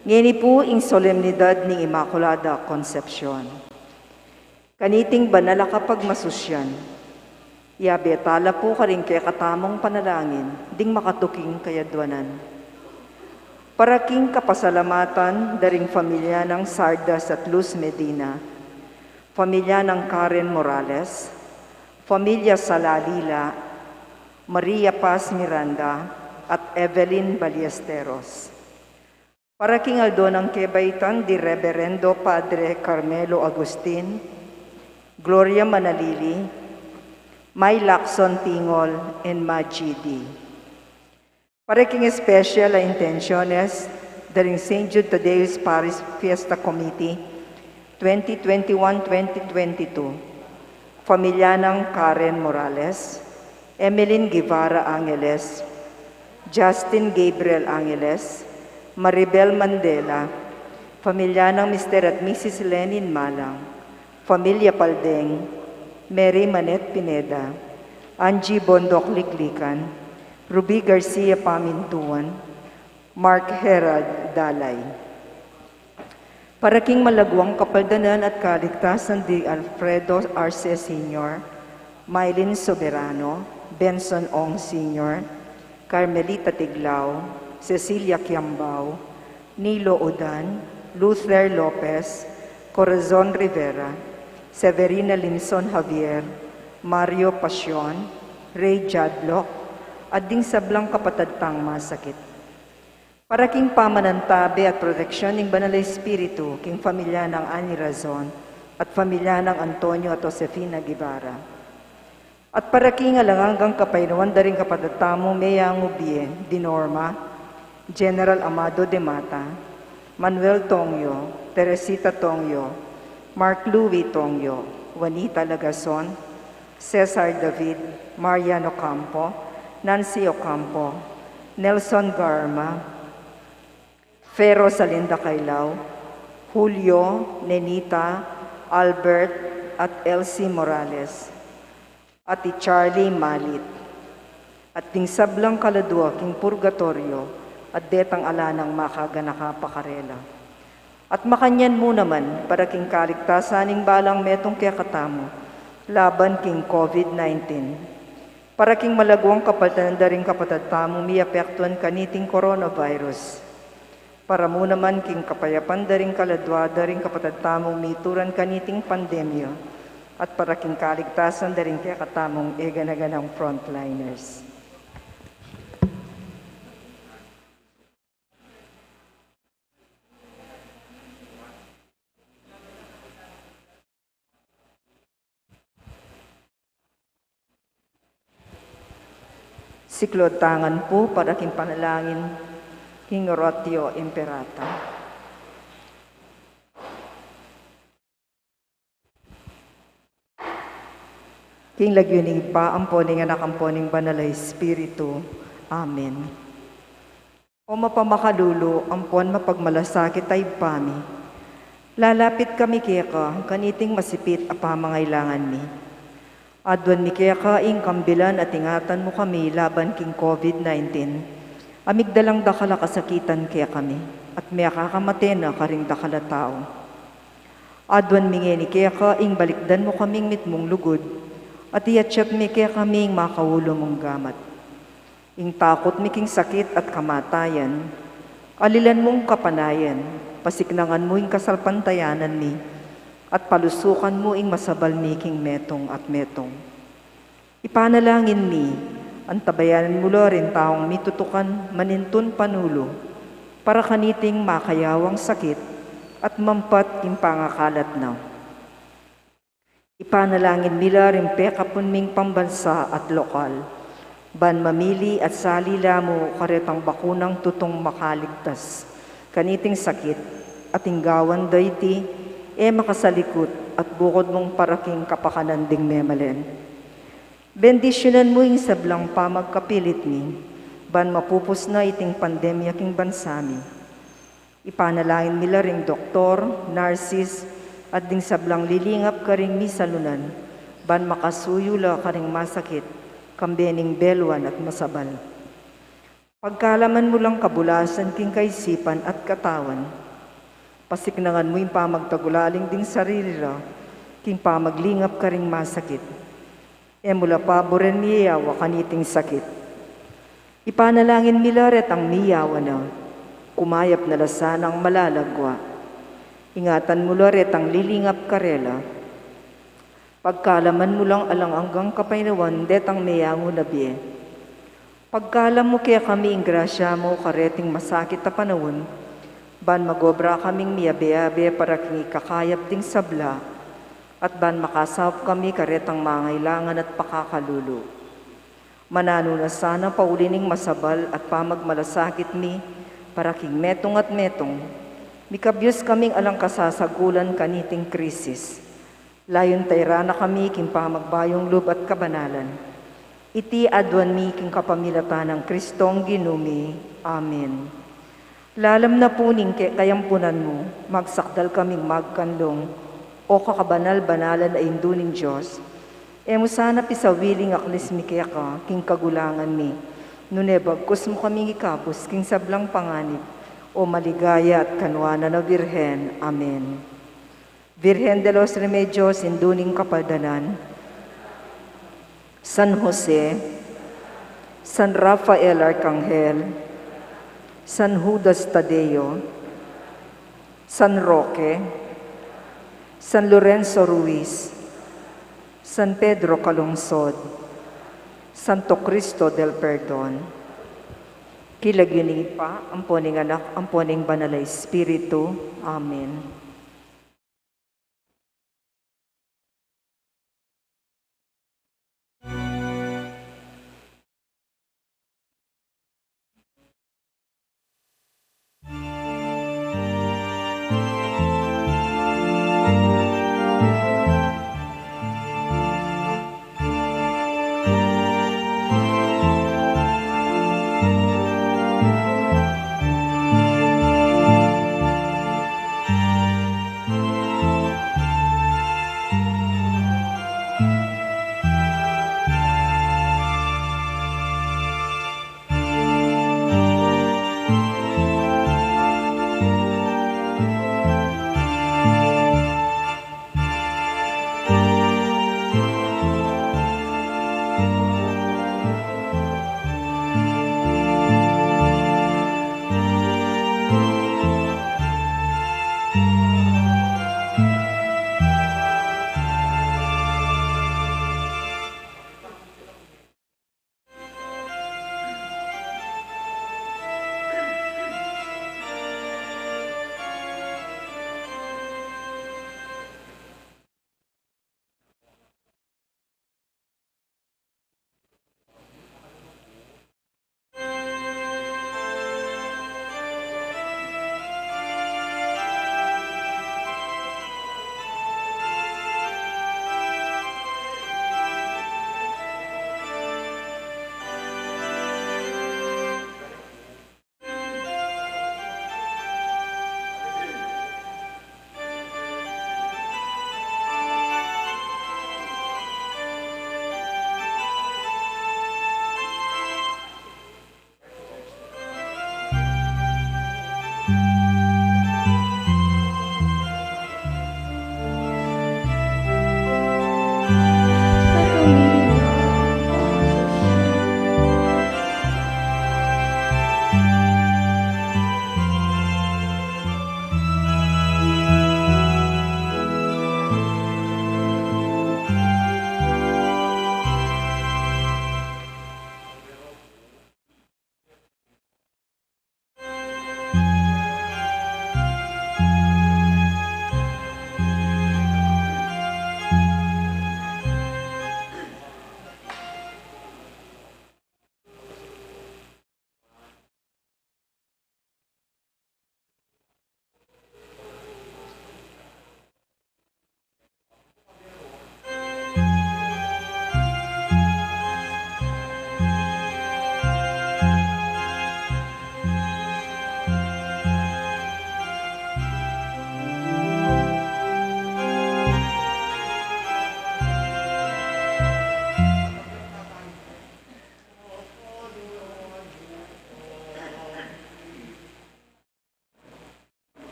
Ngeni po ing solemnidad ni Immaculada Concepcion. Kaniting banala kapag masusyan, betala po ka rin kaya katamong panalangin, ding makatuking kayadwanan. Paraking kapasalamatan daring pamilya ng Sardas at Luz Medina, pamilya ng Karen Morales, pamilya Salalila, Maria Paz Miranda, at Evelyn Ballesteros. Paraking aldo ng kebaitan di Reverendo Padre Carmelo Agustin, Gloria Manalili, May Lacson Tingol, and Majidi. Paraking special a intenciones daring St. Jude Tadeus Paris Fiesta Committee 2021-2022, pamilya ng Karen Morales, Emeline Guevara Angeles, Justin Gabriel Angeles, Maribel Mandela, pamilya ng Mr. at Mrs. Lenin Malang, pamilya Paldeng, Mary Manet Pineda, Angie Bondok Liklikan, Ruby Garcia Pamintuan, Mark Herald Dalay. Paraking malagwang kapaldanan at kaligtasan di Alfredo Arce Sr., Mylene Soberano, Benson Ong Sr., Carmelita Tiglao, Cecilia Kiambao, Nilo Odan, Luther Lopez, Corazon Rivera, Severina Linson Javier, Mario Pasyon, Ray Jadlock, at ding sablang kapatadtang masakit. Paraking pamanantabi at proteksyon ng Banal na Espiritu king pamilya ng Ani Razon at pamilya ng Antonio at Josefina Guevara. At paraking alanganggang kapainuan daring kapatadtamo Meyang Ubie, Dinorma, General Amado de Mata, Manuel Tongyo, Teresita Tongyo, Mark Louis Tongyo, Juanita Lagason, Cesar David, Mariano Campo, Nancy Ocampo, Nelson Garma, Fero Salinda Cailao, Julio, Nenita, Albert, at Elsie Morales, at Charlie Malit, at ding sablang kaladwa king purgatorio, at detang ala ng makaganakapakarela. At makanyan mo naman para king kaligtasan ng balang metong kaya katamo, laban king COVID-19. Para king malagwang kapaltanan daring kapatadtamo miapektuan kaniting coronavirus. Para mo naman king kapayapan daring kaladwa daring kapatadtamo mituran kaniting pandemya. At para king kaligtasan daring kaya katamong eganaganang frontliners. Siklod tangan po para king panalangin king Rotio Imperata. King lagyuning pa amponing anak amponing Banal na Espiritu. Amen. O mapamakalulo, ampon mapagmalasakit ay pami. Lalapit kami kaya ka, kaniting masipit apamangailangan mi. Adwan mi kaya ka ing kambilan at ingatan mo kami laban king COVID-19. Amigdalang dakala kasakitan kaya kami, at may akakamate na karing dakala tao. Adwan mi ngeni kaya ka ing balikdan mo kaming mitmong lugod, at iyatsyak mi kaya kaming makawulo mong gamat. Ing takot mi king sakit at kamatayan, alilan mong kapanayan, pasiknangan mo ing kasalpantayanan mi, at palusukan mo ing masabal mi king metong at metong. Ipanalangin mi, antabayanan mo rin taong mitutukan manintun panulo, para kaniting makayawang sakit at mampat ing pangakalat na. Ipanalangin mila rin pekapun ming pambansa at lokal, ban mamili at salila mo karetang bakunang tutong makaligtas, kaniting sakit at inggawan dayti, makasalikot at bukod mong paraking kapakanan ding memalen. Bendisyonan mo yung sablang pamagkapilit ni, ban mapupos na iting pandemya king bansami. Ipanalangin nila ring doktor, narsis, at ding sablang lilingap ka ring misalunan, ban makasuyula ka ring masakit, kambening belwan at masabal. Pagkalaman mo lang kabulasan king kaisipan at katawan, pasiknangan mo yung pamagtagulaling ding sarili ra, king pamaglingap ka ring masakit. E mula paboren niyawa kaniting sakit. Ipanalangin milaret ang niyawa na, kumayap na lasanang malalagwa. Ingatan mo laret ang lilingap karela. Pagkalaman mo lang alang anggang kapainawan, detang mayango na biye. Pagkalam mo kaya kami ing grasya mo kareting masakit na panahon, ban magobra kaming miyabe-abe para king ikakayap ding sabla, at ban makasap kami karetang mangailangan at pakakalulu. Manano na sana paulining masabal at pamagmalasakit mi, para king metong at metong, mikabyos kaming alang kasasagulan kaniting krisis. Layon tayra na kami king pamagbayong loob at kabanalan. Iti adwan mi king kapamilatan ng Kristong ginumi. Amen. Lalam na puning kayampunan mo, magsakdal kaming magkanlong, o kakabanal-banalan na induning Diyos. Emo sana pisawiling aklis mi kaya ka, king kagulangan mi. Nunebagkus mo kaming ikapos, king sablang panganib, o maligaya at kanwana na Birhen. Amen. Virgen de los Remedios, induning kapadanan, San Jose, San Rafael Arcangel, San Judas Tadeo, San Roque, San Lorenzo Ruiz, San Pedro Calungsod, Santo Cristo del Perdon. Kilagyuning pa, amponing anak, amponing banal na Espiritu. Amen.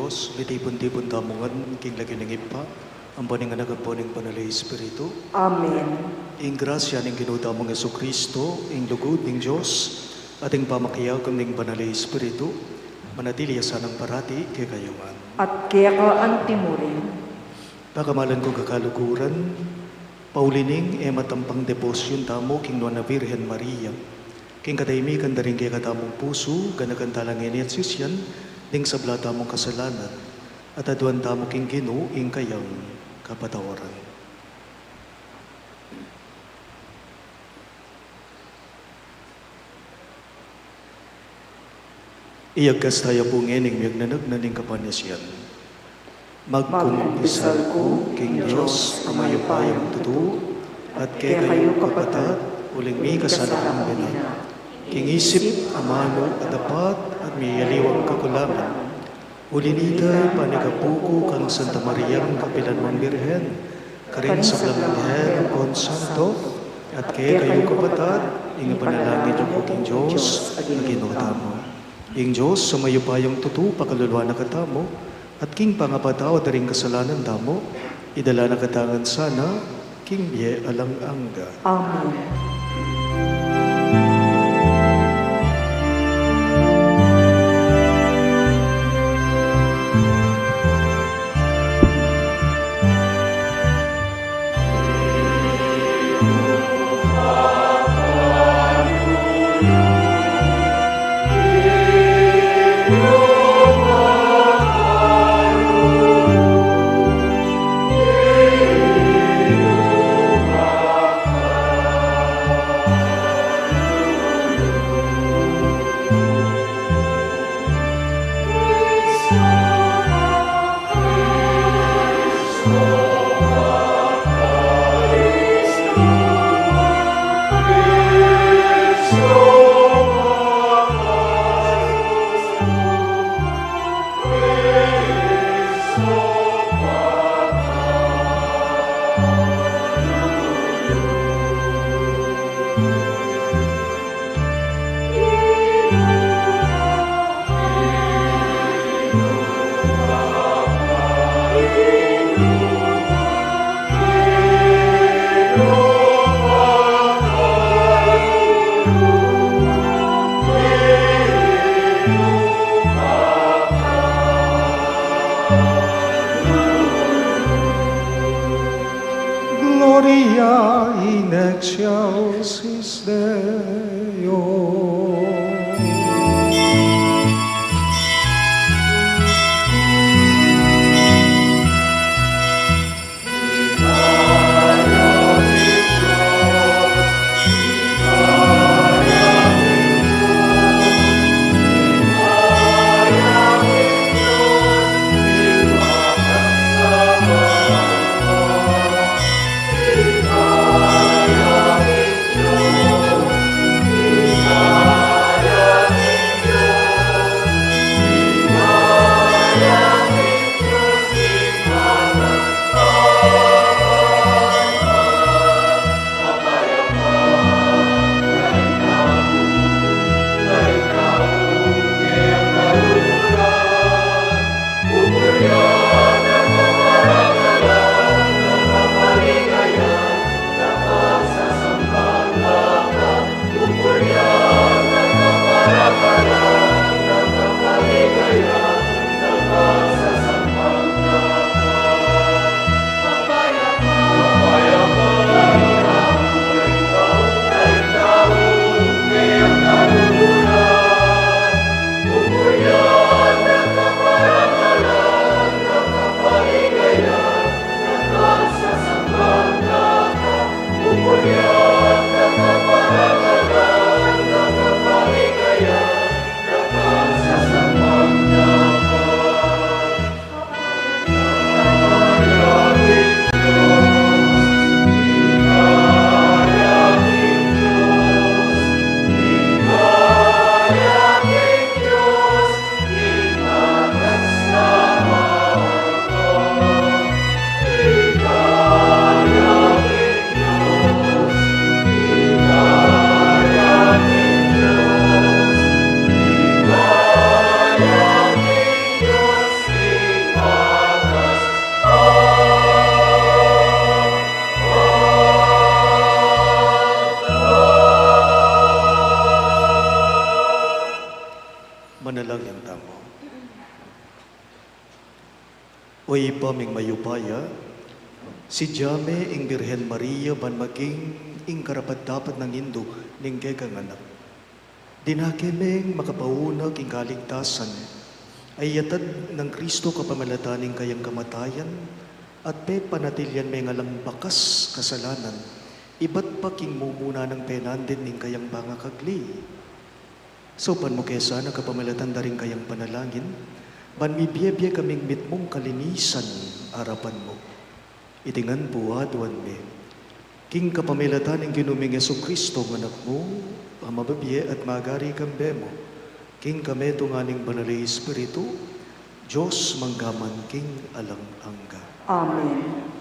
Diyos, mitipon-tipon tamungan, king lagi ng ipa, ang paninganak ang paning panalay Espiritu. Amen. Ing grasya ng ginudamong Yesu Kristo, ing lugod ng Diyos, ating pamakiyag ng panalay Espiritu, manatili sanang parati kay kayaman. At kaya ka antimurin. Pakamalan ko kakalukuran, paulining matampang debosyon tamo king Nona Virgen Maria, king kataymikan da rin kay katamong puso, ganakantalangin at sisyan, ding sabla tamong kasalanan, at aduan tamo king Ginoo ing kayang kapatawaran. Iyagkas tayo po ngening miyagnanag na ning kapanyasyan. Magkumpisal ko, king Diyos, amayupayang tutu, at kay kayo kapatat, uling mi kasalanan bina. King isip, amano, at dapat, at miyaliwang kakulaman. Ulinita, panigapuko, kang Santa Maria, kapilan mong Birhen, karin sa Blanghel, Pon Santo, at kay kayo kapatat, ing panalangin yung king Diyos, na ginutamo. Ing Diyos, sa mayupayang tutu, pakaluluwa na katamo, at king pangapataw at ring kasalanan damo, idala na katangan sana, king biye alang angga. Amen. Gloria in excelsis Deo. paming mayupaya, si Jame ing Birhen Maria ban maging ing karapat dapat ng Indo ning kekang anak. Dinakemeng makapaunag ing kaligtasan, ay yatad ng Kristo kapamalataning kayang kamatayan, at pe panatilyan may ngalang bakas kasalanan, iba't paking mumuna ng penandin ning kayang bangakagli. So pan mo kesa nakapamalatan da rin kayang panalangin, ban mibiyebye kaming mitmong kalinisan arapan mo. Itingan buwadwan me, king kapamilatan ng ginuming Yesu Kristo anak mo, amababye at magari kambe mo, king kame tunganing banali Espiritu, Diyos manggaman king alang-angga. Amen.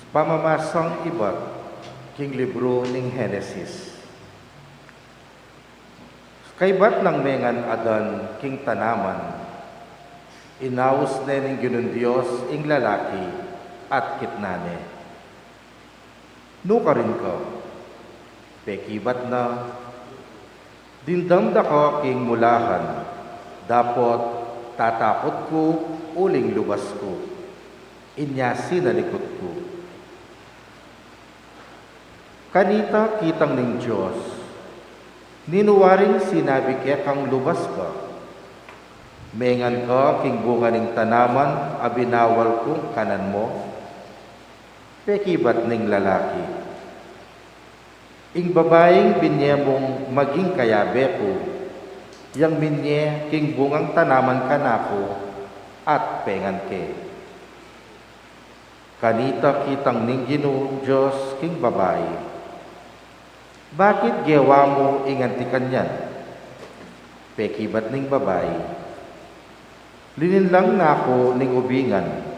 Pamamasang iba, king libro ning Henesis. Kaybat ng mengan adan king tanaman, inaus na ning Ginun Diyos ing lalaki at kitnane. Nuka rin ka, pekibat na, dindamda ka king mulahan, dapot tatakot ko uling lubas ko, inya sinalikot ko. Kanita kitang ning Diyos, ninuwaring sinabi kaya kang lubas ka. Mengan ka king bunga ning tanaman, abinawal kong kanan mo, pekibat ning lalaki. Ing babaeng binye mong maging kayabe ko, yang minye king bungang tanaman kanako, at pengan ke. Kanita kitang ning Ginoo Diyos king babae. Bakit gawa mo ingantikan yan? Pekibat ning babae. Lininlang na ako ning ubingan,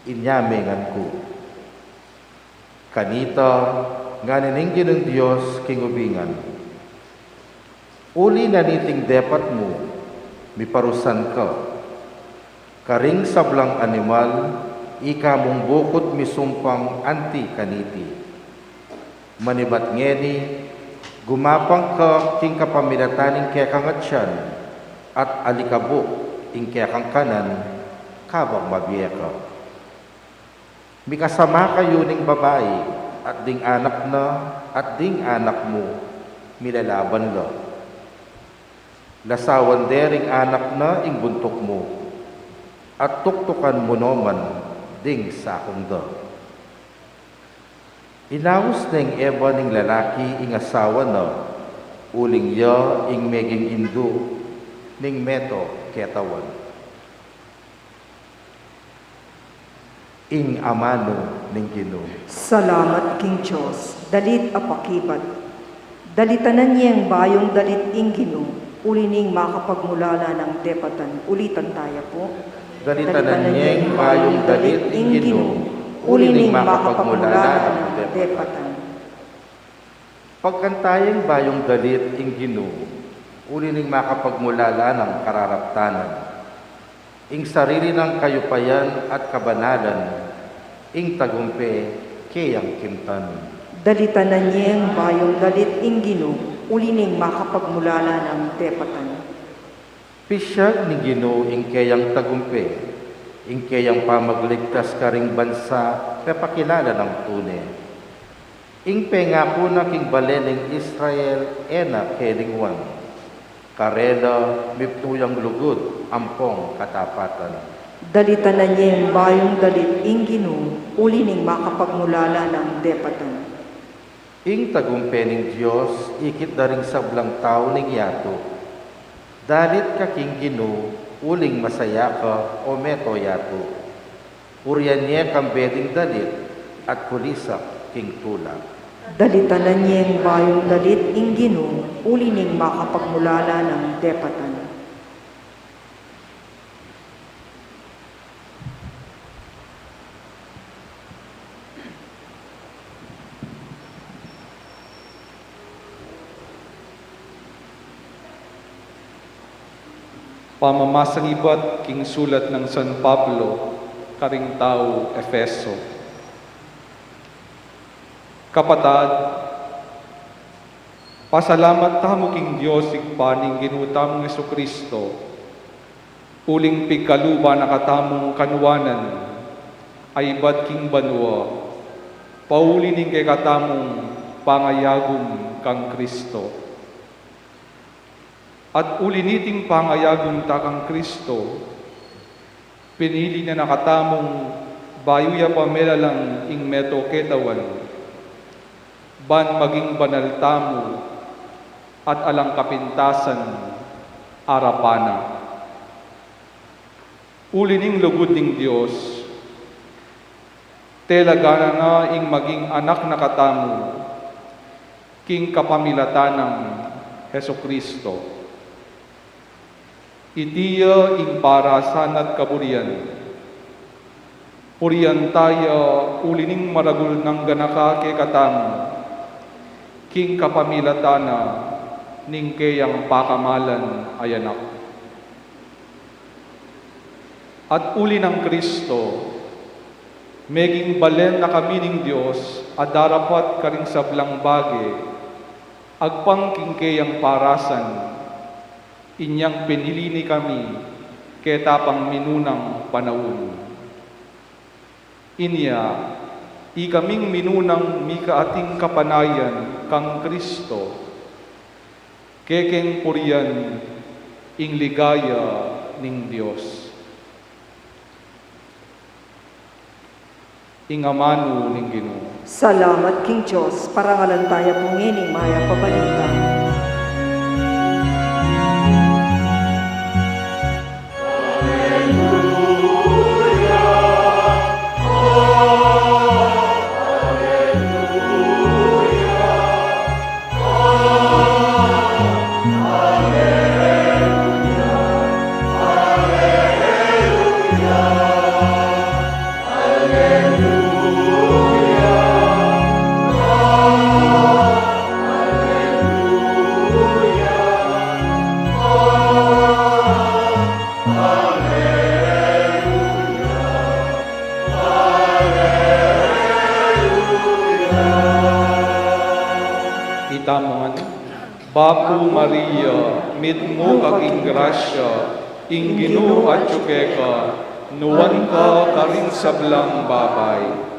inyamengan ko. Kanita, nga nining Ginong Diyos king ubingan. Uli na niting depat mo, miparusan ka. Karing sablang animal, ika mong bukod misumpang anti kaniti. Manibat ngeni, gumapang ka king kapamilataning kekang atsyan, at alikabok ing kekang kanan, kabang mabiya ka. Mikasama kayo ning babae, at ding anak na, at ding anak mo, milalaban la. Lasawan dering anak na ing buntok mo, at tuktukan mo naman ding sakong da. Inaus na ing eba ning lalaki ing asawa na, uling ya ing meging indo, ning meto ketawan. Ing amano ning Ginoo. Salamat king Diyos, dalit apakibat. Dalitanan niyang bayong dalit ing Ginoo, ulining makapagmulala ng depatan. Ulitan tayo po. Dalitanan niyang bayong dalit ing Ginoo, ulining makapagmulala ng depatan. Pagkantayang bayong dalit ing Ginoo, ulining makapagmulala ng kararaptanan. Ing sarili ng kayupayan at kabanalan, ing tagumpe kayang kimtan. Dalitanan niyang bayong dalit ing Ginoo, ulining makapagmulala ng depatan. Pisyag ni Ginoo ing kayang tagumpe, ing kayang pamagligtas karing bansa, kapakilala ng tunay. Ing pengako na king balening Israel, ena kelingwan. Karela, miptuyang lugod, ampong katapatan. Dalitanan niyang bayong dalit ing Ginoo, ulining makapagmulala ng depatan. Ing tagumpe ning Diyos, ikit daring sablang tao ning yato. Dalit ka king Ginoo, uling masaya ka o meto yato. Urian niya kambeding dalit at kulisak king tulak. Dalitanan niyang bayong dalit ing Ginoo, ulining makapagmulala ng depatan. Pamamasangibat king sulat ng San Pablo, karing tao Efeso. Kapatad, pasalamat tamo king Diyos igpaning ginutamong Jesucristo, uling pigkaluba nakatamong kanuwanan, ay bad king banwa, pauli ning kay katamong pangayagom kang Kristo. At uliniting pangayagom ta kang Kristo, pinili na nakatamong bayuya pamelalang ing meto ketawan, ban maging banal tamo at alang kapintasan arapana. Ulining lugod ning Dios, telagana nga ing maging anak na katamo, king kapamilatanang Heso Kristo. Itiya ing para sanat kaburian. Purian tayo ulining maragul ng ganaka ke katamo, king kapamilatana ning kayang pakamalan ay anak. At uli ng Kristo, meging balen na kami ning Diyos, at darapat karing sablang bagi, agpang king kayang parasan, inyang pinili ni kami, ketapang minunang panahon. Inya, ikaming minunang mikaating kapanayan kang Kristo, kekeng purian ing ligaya ning Dios. Ingamano ning Ginoo. Salamat king Diyos, parangalan tayo pungining maya pabalita. Itamongan, Bapu Maria, mitmo kaking grasya, ing Ginoo at ka, nuwan ka karing sablang babay.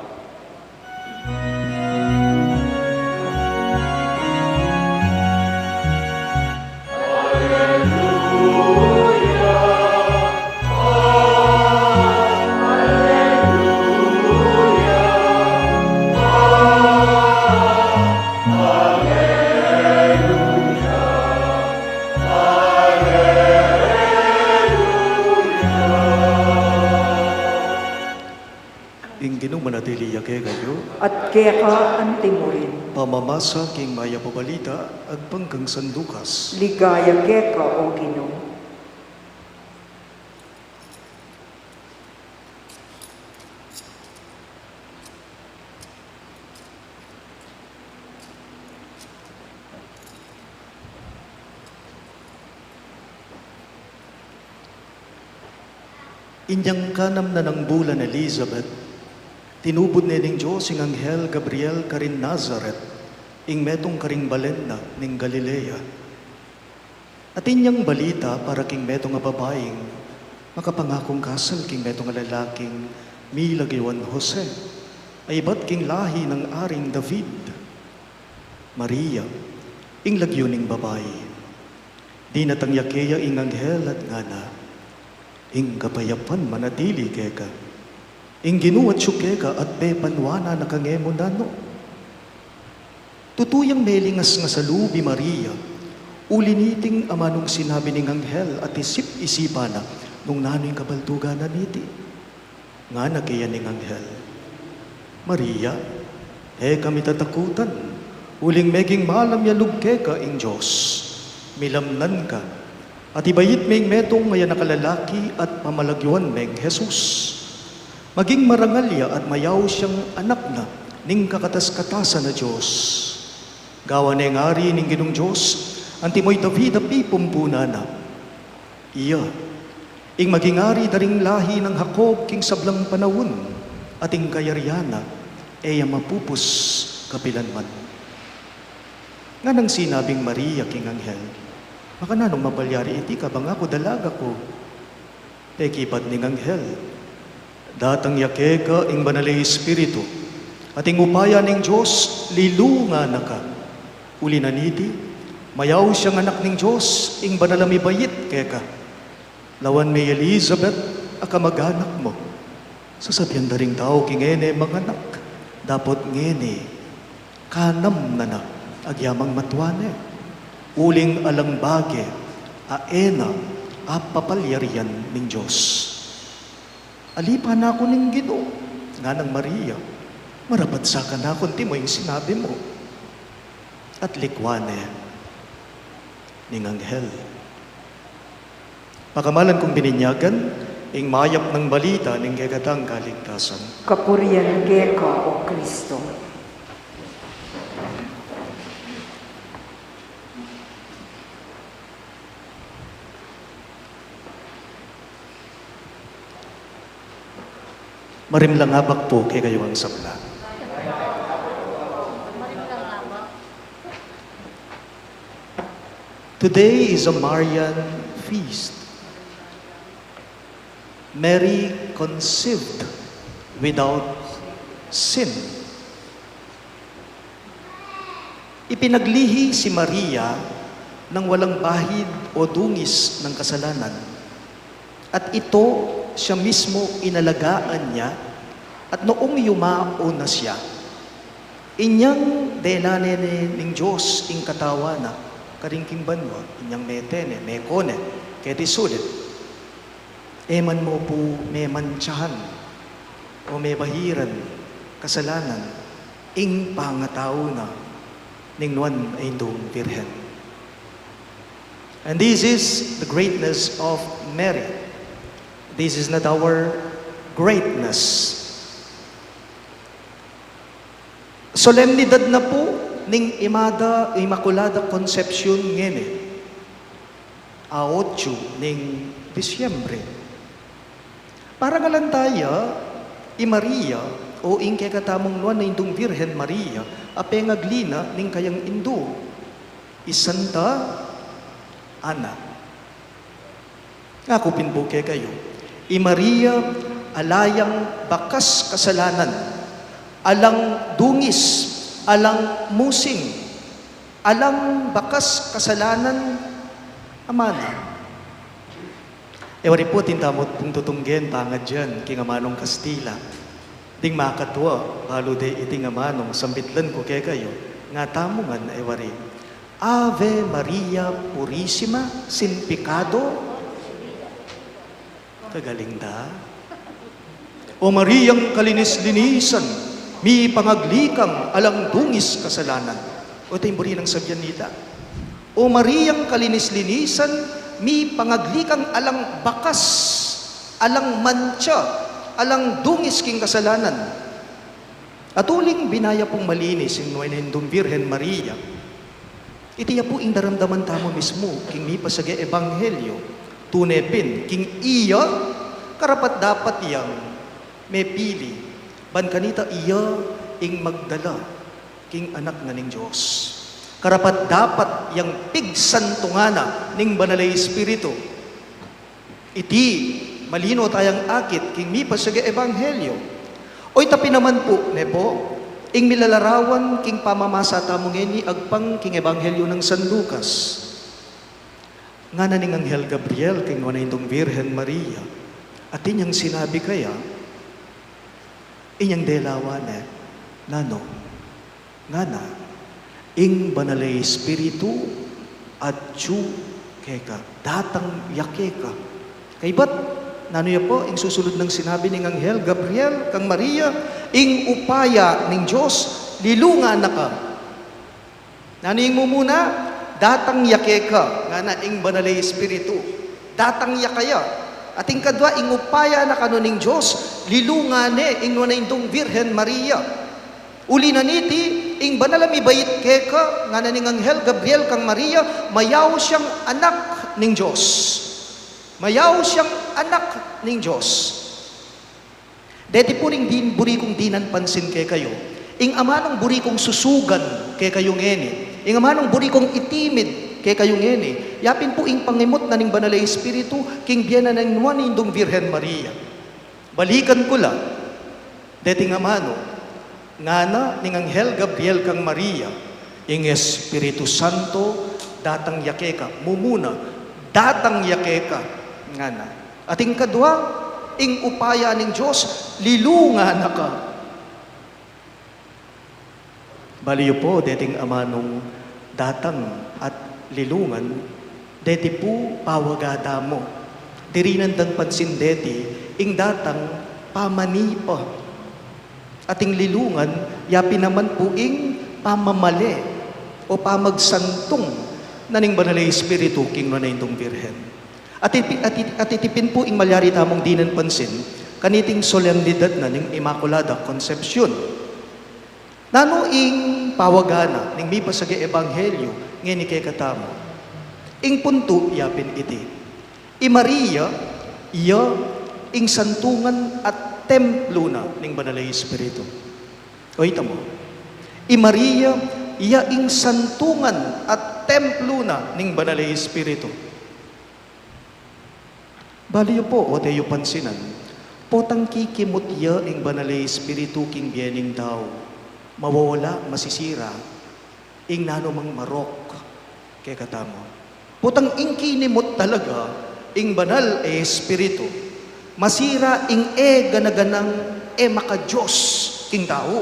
Manatili yake kayo, At kaya ka antimurin, pamamasa king maya pabalita, agpangkang San Lucas. ligaya kaya ka o Ginoo. Inyang kanam na ng bulan Elizabeth, tinubod ni ning Diyos ing Anghel Gabriel karin Nazaret, ing metong karing balenda ning Galilea. At inyang balita para king metong nga babaeng, makapangakong kasal king metong nga lalaking milagyawan Jose, ay ba't king lahi ng aring David. Maria, ing lagyo ning babae, di natangyakeya ing Anghel at ngana, ing kapayapan manatili keka, ing ginuwat syukeka at pepanwana na kangemo nano. Tutuyang melingas nga sa lubi Maria, uliniting amanong sinabi ning Anghel at isip-isipana nung nano'y kabaltuganan niti. Nga nakiya ning Anghel, Maria, kami tatakutan, uling meging malam yalug keka ing Diyos, milamnan ka, at ibayit meng metong ngaya nakalalaki at mamalagyuan meng Jesus. Maging marangalya at mayaw siyang anak na ning kakatas-katasan na Diyos. Gawa na ngari ning Ginong Diyos, antimoy David api pumpuna na. Iya, ing magingari daring lahi ng Hakob king sablang panawon, ating kayaryana, eya mapupus kapilanman. Nga nang sinabing Maria king Anghel, makananong mabalyari iti ka bang ako dalaga ko? Pekipat ning Anghel, datang yake ka ing banalay Espiritu, ating upaya ning Diyos, lilunga na ka. Uli na niti, mayaw siyang anak ning Diyos, ing banalami bayit keka. Lawan may Elizabeth, akamag-anak mo. Sasabyan da ring tao, kingene manganak, dapat ngene, kanam na na, agyamang matwane. Uling alang bage, aena, apapalyarian ning Diyos. Alipan ako ning Ginoo, nga ng Maria, marapat sa ka na kunti mo yung sinabi mo. At likwane ning Anghel. Pakamalan kong bininyagan, ing mayap ng balita ning kagatang kaligtasan. Kapurian ka, O Kristo. Marimlangabak po kay kayo ang sabla. Today is a Marian feast. Mary conceived without sin. Ipinaglihi si Maria ng walang bahid o dungis ng kasalanan. At ito siya mismo inalagaan niya at noong yumao na siya, inyang delane ning Diyos ing katawana, karingking banwa, inyang metene, mekone, keti sulit. Eman mo po may mantsahan o may bahiran, kasalanan, ing pangatao na ning nuan ay indong Birhen. And this is the greatness of Mary. This is not our greatness. Solemnidad na po ning Immaculada Concepcion ngene. A 8 ning Disyembre. Para galantaya, Maria o ing kekatamong nuan na indong Virhen Maria, apengaglina ning kayang indo. Isanta Ana. Akupin po kayo. Maria, alayang bakas kasalanan, alang dungis, alang musing, alang bakas kasalanan, amana. Ewari po, tintamot pong tutunggen, pangad dyan, kingamanong Kastila. Ding makatwa, balo de iting amanong, sambitlan ko kaya kayo, nga tamungan, ewari. Ave Maria Purissima, sin pecado, kagaling da. O Mariang kalinis-linisan, mi pangaglikang alang dungis kasalanan. O ito yung buri ng sabyan nita. O Mariang kalinis-linisan, mi pangaglikang alang bakas, alang mancha, alang dungis king kasalanan. At uling binaya pong malinis yung nuwainendong Virhen Maria. Itiya po ing daramdaman tamo mismo, king mi pasage ebanghelyo. Tunepin, king iya, karapat dapat yang may pili. Ban kanita iya, ing magdala, king anak na ning Diyos. Karapat dapat yang pigsantungana ning banalay Espiritu. Iti, malino tayang akit, king mi pasage ebanghelyo. Oy tapi naman po, nepo, ing milalarawan, king pamamasa tamong ngeni, agpang king ebanghelyo ng San Lucas. Nga na ning Anghel Gabriel, king na indong Virhen Maria, at inyang sinabi kaya, inyang delawane, nano, nga na, ing banalay Espiritu, at tsu, keka, datang yakeka. Kay ba't, nano ya po, ing susunod ng sinabi ning Anghel Gabriel, kang Maria, ing upaya ning Diyos, lilunga na ka. Nano yung mumuna, datang yakeka, nga na ing banalay Espiritu. Datang yakaya. At ing kadwa, ing upaya na kanuning Diyos, lilungane, ing indong Virhen Maria. Uli na niti, ing banalami bayit keka, nga na ning Anghel Gabriel kang Maria, mayaw siyang anak ning Diyos. Mayaw siyang anak ning Diyos. Deti po ring din buri kong dinan pansin kay kayo. Ing amanong buri kong susugan kay kayo ngeni. Ing amanong buri kong itimid kay kayo ngeni. Yapin po ing pangimot na ning Banal na Espiritu king biyanan ng nuanindong Virhen Maria. Balikan ko la, deti nga mano, ngana ning Anghel Gabriel kang Maria, ing Espiritu Santo, datang yakeka, mumuna, datang yakeka, ngana. At ing kadwa, ing upaya ning Diyos, lilunga na ka. Baliyo po, deting amanong datang at lilungan, deti po pawagada mo. Dirinan dan pansin deti, ing datang pamanipa. Ating lilungan, yapi naman po ing pamamali o pamagsantong na ning Banal na Espiritu king nanayindong Virhen. At itipin po ing malyari tamong dinan pansin, kaniting solemnidad na ning Immaculada Concepcion. Nano ing pawagana ning mi pasagi Ebanghelyo ngeni kay katamo. Ing punto yapin iti. I Maria, iya ing santungan at templo na ning Banal na Espiritu. O ita mo. I Maria, iya ing santungan at templo na ning Banal na Espiritu. Baliyo po, o tayo pansinan, potang kikimot iya ing Banal na Espiritu king biening tao, mawawala, masisira, ing nanomang marok, kay katamo. Potang ing kinimot talaga, ing Banal na Espiritu, masira ing ganaganang maka-Diyos king tao.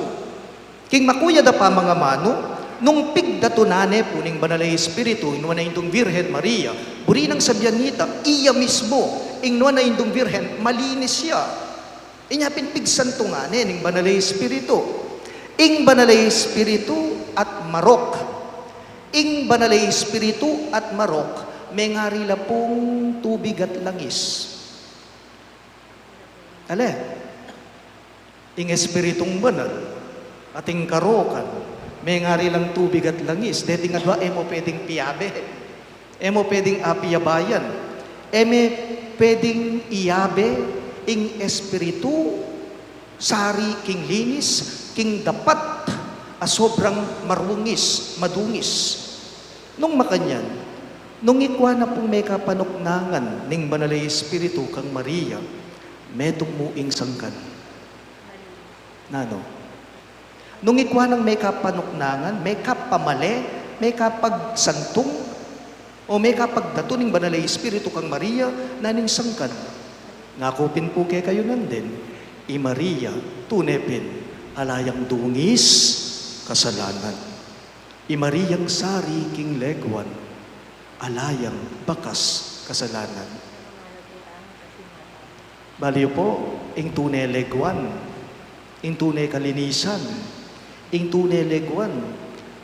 King makuya da pa mga mano, nung pigdatunane po ning Banal na Espiritu, inuwan na indong Virhen Maria, buri ng sabyanita, iya mismo, inuwan na indong Virhen, malinis siya. Inyapin pigsantungane ning Banal na Espiritu. Ing Banal na Espiritu at marok. Ing Banal na Espiritu at marok, may ngarila pong tubig at langis. Ale, ing Espiritong banal, ating karokan, may ngarilang tubig at langis. Deti nga ba, mo pwedeng piyabe, mo pwedeng apiyabayan, may pwedeng iyabe, ing Espiritu, sari king linis, king dapat, sobrang marungis, madungis. Nung makanyan, nung ikwa na pong may kapanuknangan ning Banal na Espiritu kang Maria, medong muing sangkan. Nano? Nung ikwa ng may kapanuknangan, may kapamali, may kapagsantong, o may kapagdato ning Banal na Espiritu kang Maria, naning sangkan. Ngakupin po kay kayo nandin, i Maria, tunepin, alayang dungis, kasalanan. I Mariang sari king legwan, alayang bakas kasalanan. Baliw po, ing tunay legwan, ing tunay kalinisan, ing tunay legwan,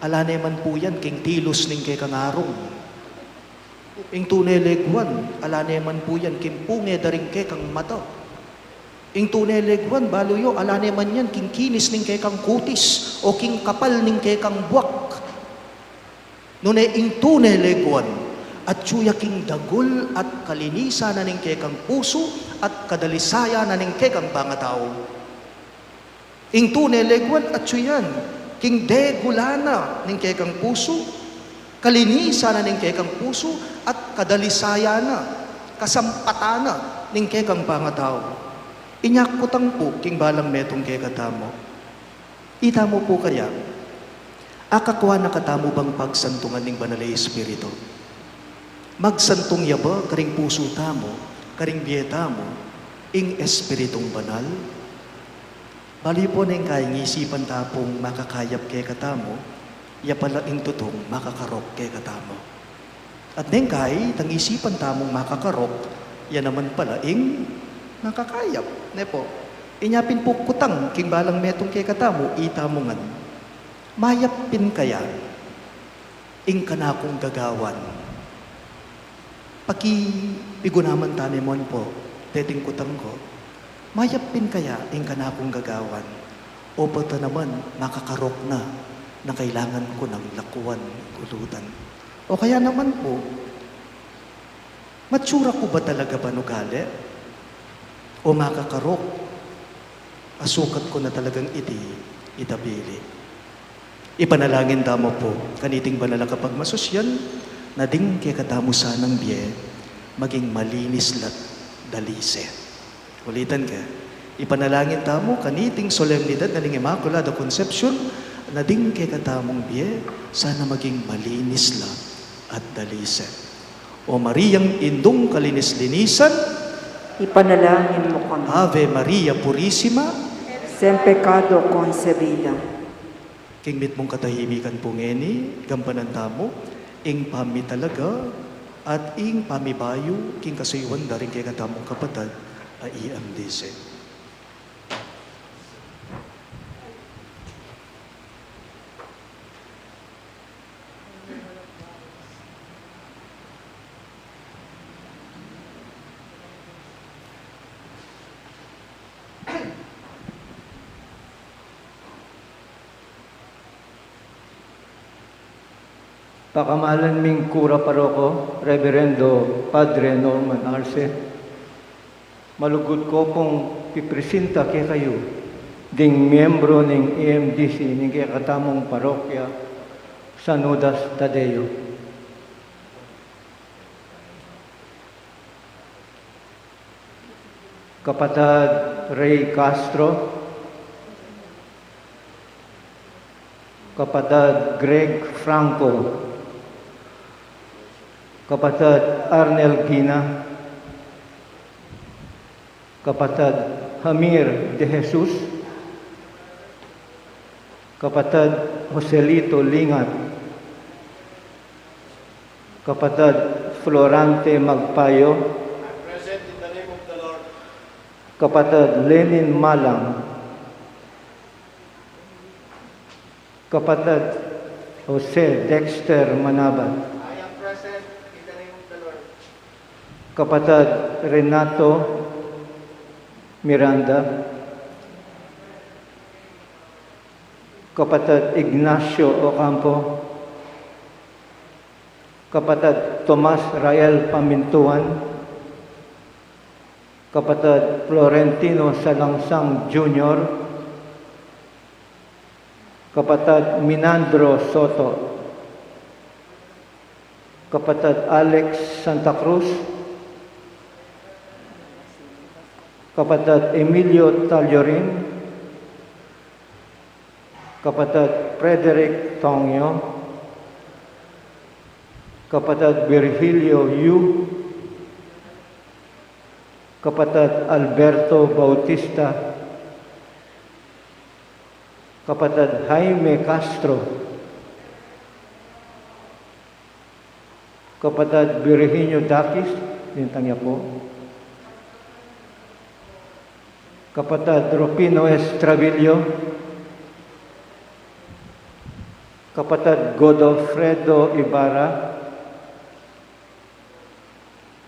alane man po yan, king tilos ning kay kangarong. Ing tunay legwan, alane man po yan, king punge daring kay kang mata. Ing tunay legwan, baliw alane man yan, king kinis ning kay kang kutis, o king kapal ning kay kang buwak. Nune ing tunay legwan, at suya king dagol at kalinisa na ning kekang puso at kadalisaya na ning kekang bangatao. Ing tunay legwan at suyan, king degulana ning kekang puso, kalinisa na ning kekang puso at kadalisaya na, kasampatana ning kekang bangatao. Inyakutang po king balang metong kekatamo. Ita mo po kaya, akakwa na katamo bang pagsantungan ning Banal na Espiritu? Magsantong yaba, karing puso tamo, karing biyeta mo, ing Espiritong banal. Bali po na yung kayang isipan tapong makakayap kay katamo, ya pala ing tutong makakarok kay katamo. At neng kay, tang isipan tamong makakarok, ya naman pala ing makakayap. Ne po, inyapin po kutang, king balang metong kay katamo, itamongan. Mayapin kaya, ing kanakong gagawan. Pagigunaman tanimon po, teting kutang ko, mayapin kaya ing kanakong gagawan, o pata naman makakarok na kailangan ko ng lakuan, kulutan. O kaya naman po, matsura ko ba talaga banugali? o makakarok, asukat ko na talagang itabili. Ipanalangin damo po, kaniting banala kapag masusyan, na ding kay katamo sanang biye, maging malinis lat dalise. Ulitan ka, ipanalangin tamo, kaniting solemnidad na ning Immaculada Conception, na ding kay katamong biye, sana maging malinis lat at dalise. O Mariang indong kalinis-linisan, Ipanalangin mo kami. Ave Maria Purissima, Sem pecado concebida. kingmit mong katahimikan po ngeni, gampanan tamo, ing pami talaga, at ing pamibayo, king kasayuan daring kay katamong kapatad, ai ang dise. Pakamalan ming Kura Paroko, Reverendo Padre Norman Arce, malugod ko pong pipresenta kay kayo, ding miyembro ng EMDC, ng kay katamong parokya, San Judas Tadeo. Kapatid Ray Castro, Kapatid Greg Franco, Kapatid Arnel Gina, Kapatid Hamir de Jesus, Kapatid Joselito Lingat, Kapatid Florante Magpayo, Kapatid Lenin Malang, Kapatid Jose Dexter Manabat, Kapatid Renato Miranda, Kapatid Ignacio Ocampo, Kapatid Tomas Rael Pamintuan, Kapatid Florentino Salangsang Jr., Kapatid Minandro Soto, Kapatid Alex Santa Cruz, Kapatid Emilio Taliorin, Kapatid Frederick Tongyo, Kapatid Virgilio Yu, Kapatid Alberto Bautista, Kapatid Jaime Castro, Kapatid Virginio Dakis, lintang niya po, Kapatid Rufino Estravillo, Kapatid Godofredo Ibarra,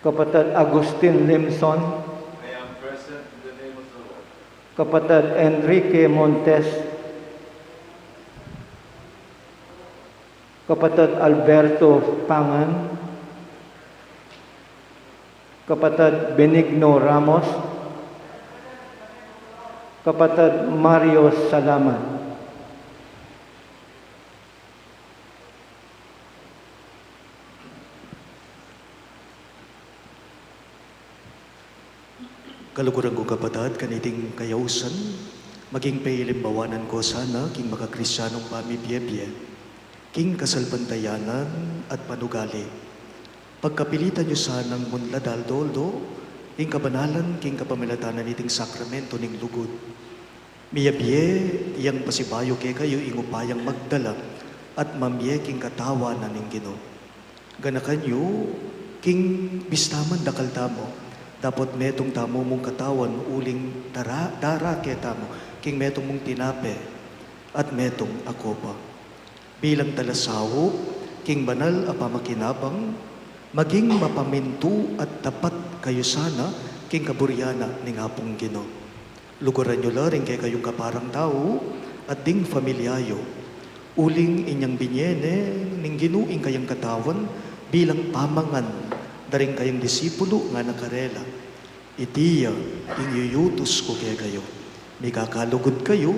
Kapatid Agustin Limson, I am present in the name of the Lord. Kapatid Enrique Montes, Kapatid Alberto Pangan, Kapatid Benigno Ramos, Kapatid Mario Salamat. Kaluguran ko kapatid, kaniting kayausan, maging pailimbawanan ko sana, king makakrisyanong pamibiyebye, king kasalpantayanan at panugali. Pagkapilitan nyo sanang munladal doldo, king kabanalan, king kapamilatanan iting sakramento ning lugod. Miyabye, iyang pasibayo kay kayo, ingupayang magdala, at mamye king katawa na ning Ginoo. Ganakan nyo, king bistaman dakal tamo, dapat metong tamo mong katawan, uling dara kay tamo, king metong mong tinape, at metong ako pa. Bilang talasawo, king banal apamakinabang, maging mapamintu at tapat kayo sana, king kaburyana ning hapong Ginoo. Luguran nyo laring kay kayong kaparang tao, at ding familyayo. Uling inyang binyene, ning ginuing kayang katawan, bilang pamangan, daring kayang disipulo nga nakarela. itiya inyuyutos ko kaya kayo. May kakalugod kayo,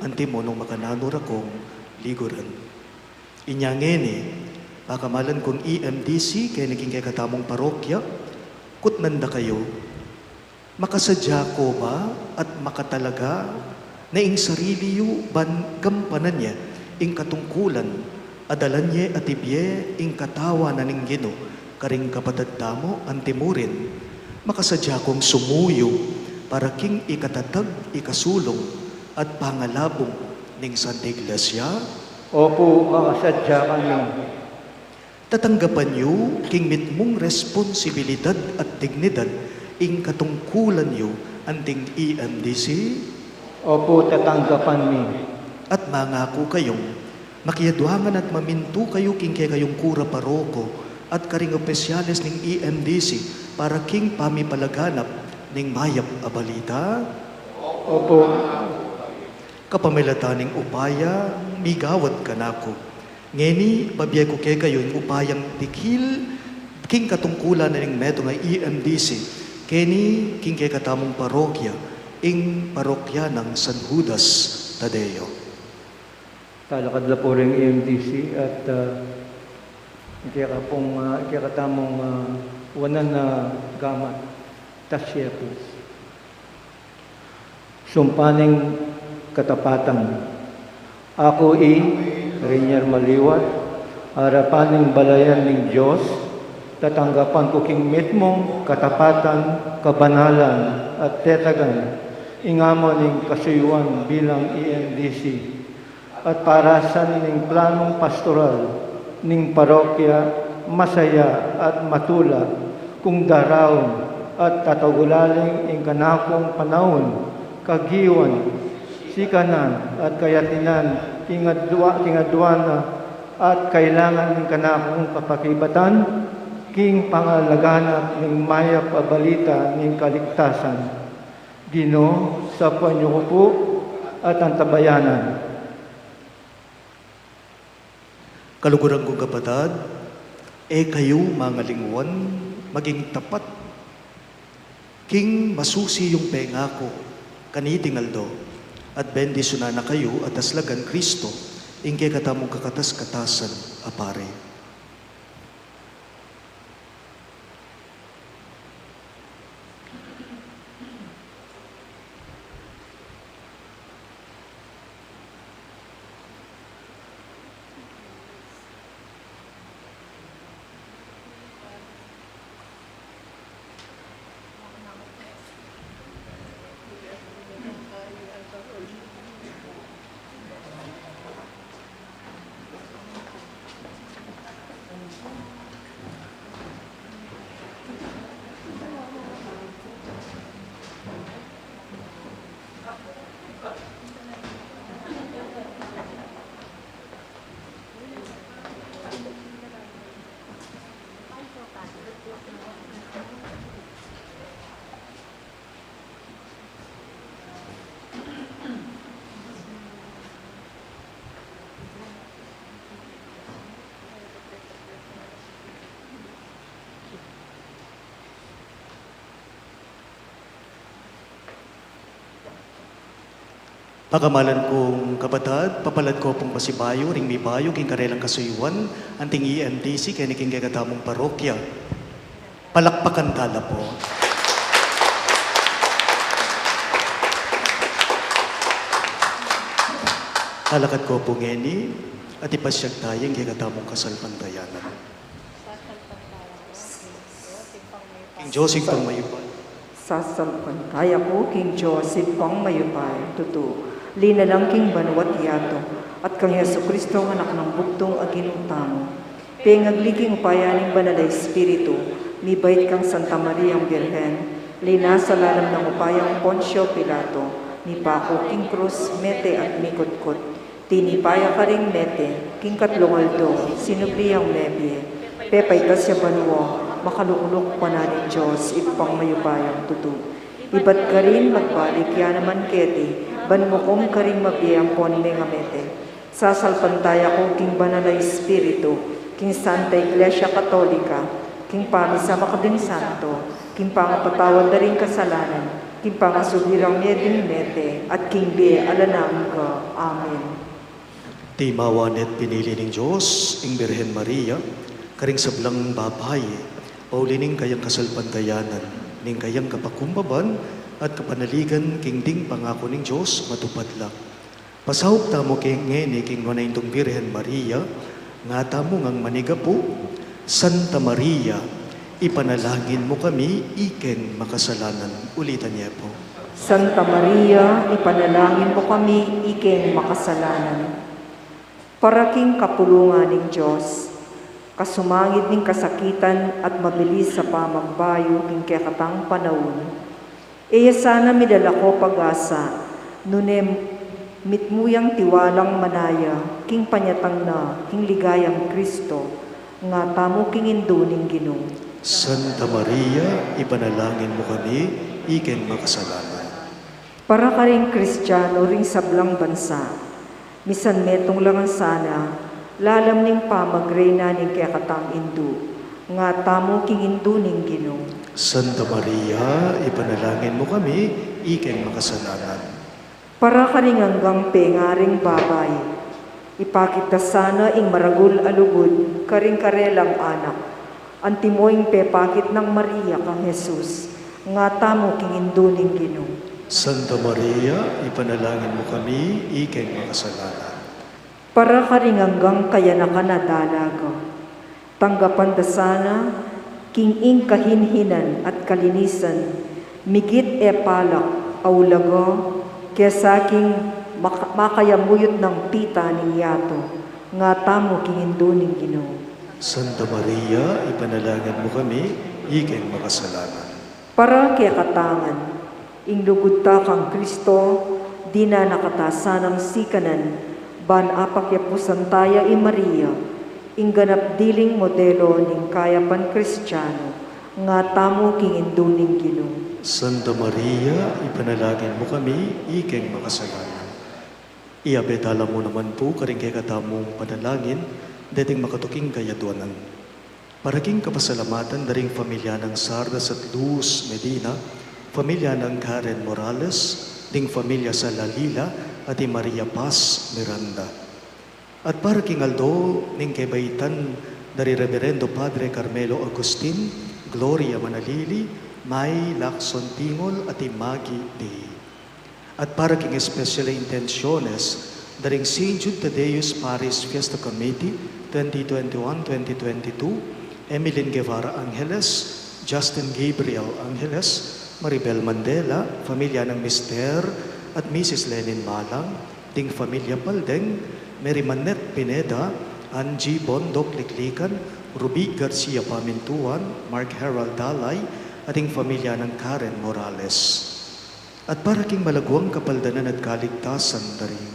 antimo nung makananura kong liguran. Inyangeni, pakamalan kong EMDC, kaya naging kay katamong parokya, kutnanda kayo, makasadya ko ba at makatalaga na ing sarili yu ban gampanan niya, ing katungkulan, adalan niya at ibye, ing katawa na ning Gino, karing kapatad tamo, antimurin, makasadya kong sumuyo, para king ikatatag, ikasulong, at pangalabong ning Santa Iglesia. Opo, makasadya kami. Tatanggapan niyo king mitmong responsibilidad at dignidad ing katungkulan niyo anting EMDC. Opo, tatanggapan mi. At mangako kayong makiyaduangan at maminto kayo king kaya kayong kura paroko at karing opisyales ning EMDC para king pamipalaganap ning mayap a balita. Opo, Kapamilataning upaya, migawad kanako. Ngeni, babiyay ko kaya kayo yung upayang tikil, king katungkulan na ning meto nga EMDC, keni king kaya katamong parokya, ing parokya ng San Judas Tadeo. talakad la po rin EMDC at kaya katamong wanan na gamat, tasya po. Sumpaning katapatan. Ako Rinier Maliwat, harapaning balayan ng Diyos, tatanggapan ko king mitmong katapatan, kabanalan, at tetagan, ingamo ning kasuyuan bilang EMDC, at para sa ning planong pastoral, ning parokya, masaya at matula, kung daraon, at tatagulaling ing kanakong panahon, kagiwan, sikanan at kayatinan, tingadwana at kailangan ng kanakong kapakibatan, king pangalaganap ng mayap abalita ng kaligtasan. Gino, sa panyo ko po at antabayanan. Kaluguran kong kapatad, kayo mga lingwan, maging tapat, king masusi yung pengako, kanitingaldo, at bendisyonan na kayo at aslagan Kristo, ingke katamong kakatas-katasan, apare. Pagamalan kong kapatad, papalad ko pong pasibayo, ring may bayo, king karelang kasuyuan, anting EMDC, kaya king katamong parokya. Palakpakan tala po. Kalakad ko po ngeni, at ipasyag tayong kaya katamong kasalpantayanan. King Joseph pang mayupan. Sasampantaya ko King Joseph pang mayupay, tutu. Linalang king banwat yato, at kang Yesu Kristo ang anak ng buktong aginutamo. Pengagliging upayaning banal na Espiritu, mibait kang Santa Maria ang Birhen, lina sa lalam ng upayang Poncio Pilato, ni Paco king Cruz, mete at mikutkot. Tinipaya ka ring mete, king Katlungaldo, sinubliyang mebye, pepay ka siya banwo, makalulok pa na ni Diyos, ipang mayupayang tutu. Iba't ka rin magbalik, yan naman keti, banmukom ka rin mabiyang pon may ngamete. Sasalpantaya ko king banal na Espiritu, king Santa Iglesia Katolika, king Pamisa Makabing Santo, king pangapatawad na rin kasalanan, king pangasubirang meding mete, at king be alanang ka. Amen. Timawanet pinili ng Diyos, ing Birhen Maria, karing sablang babae, paulining kayang kasalpantayanan, ning kayang kapakumbaban, at kapanaligan king ding pangako ng Diyos matupad lang. Pasahop tamo king ngeni king wanaintong Birhen Maria, nga tamo ngang manigapo, Santa Maria, ipanalangin mo kami, iken makasalanan. Ulitan niya po. Santa Maria, ipanalangin mo kami, iking makasalanan. Paraking kapulungan ng Diyos, kasumangid ng kasakitan at mabilis sa pamagbayo king kakatang panahon. Iya sana midala ko pag-asa, nunem mitmuyang tiwalang manaya, king panyatang na, king ligayang Kristo, nga tamo king induning Ginoo. Santa Maria, ipanalangin mo kami, iken makasalanan. Para ka rin Kristiyano ring sablang bansa, misan metong langan sana, lalam ning pamagrena ning kakatang indu, nga tamo king induning Ginoo. Santa Maria, ipanalangin mo kami, iken makasalanan. Para ka rin hanggang pengaring babay, ipakita sana ing maragul alugod, karing karelang anak, antimoing pepakit ng Maria kang Jesus, nga tamo king induning Ginoo. Santa Maria, ipanalangin mo kami, iken makasalanan. Para ka rin hanggang kaya na dalaga, tanggapan da sana, king ing kahinhinan at kalinisan, migit e palak, aulago, kesa king makayamuyot ng pita ng yato, nga tamo king induning Ginoo. Santa Maria, ipanalangin mo kami, iken makasalanan. Para kaya katangan, ing lugod ta kang Kristo, di na nakatasanang sikanan, ban apakyapusan taya i Maria, ing ganap diling modelo ning kayapan Kristiyano, nga tamo king induning Ginoo. Santa Maria, ipanalangin mo kami, iken makasalanan. Iabetala mo naman po karing kay katamong panalangin, dating makatuking kayaduanan. Paraking kapasalamatan daring pamilya ng Sardas at Luz Medina, pamilya ng Karen Morales, ding pamilya sa Lalila at ni Maria Paz Miranda. At paraking aldo ning kebaitan dari Reverendo Padre Carmelo Agustin, Gloria Manalili, May Lacson Tingol at Imagi Day. At para king special intenciones, daring St. Jude Tadeus Paris Fiesta Committee 2021-2022, Emilyn Guevara Angeles, Justin Gabriel Angeles, Maribel Mandela, pamilya ng Mr. at Mrs. Lenin Malang, ding pamilya Paldeng, Mary Manette Pineda, Angie Bondok Liklikan, Ruby Garcia Pamintuan, Mark Harold Dalay, ating pamilya ng Karen Morales. At para king malagwang kapaldanan at kaligtasan daring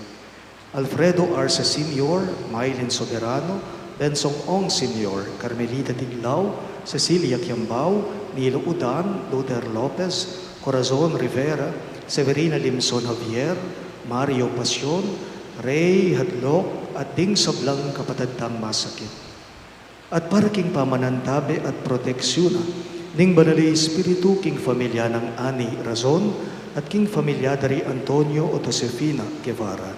Alfredo Arce Sr., Mylene Soberano, Bensong Ong Sr., Carmelita Tiglao, Cecilia Quiambao, Nilo Udan, Luther Lopez, Corazon Rivera, Severina Limson Javier, Mario Pasyon, Ray Hadlok, at ding sablang kapatadtang masakit. At para king pamanantabi at proteksyon ning banali Espiritu king familia ng Ani Razon at king familia dari Antonio o Josefina Guevara.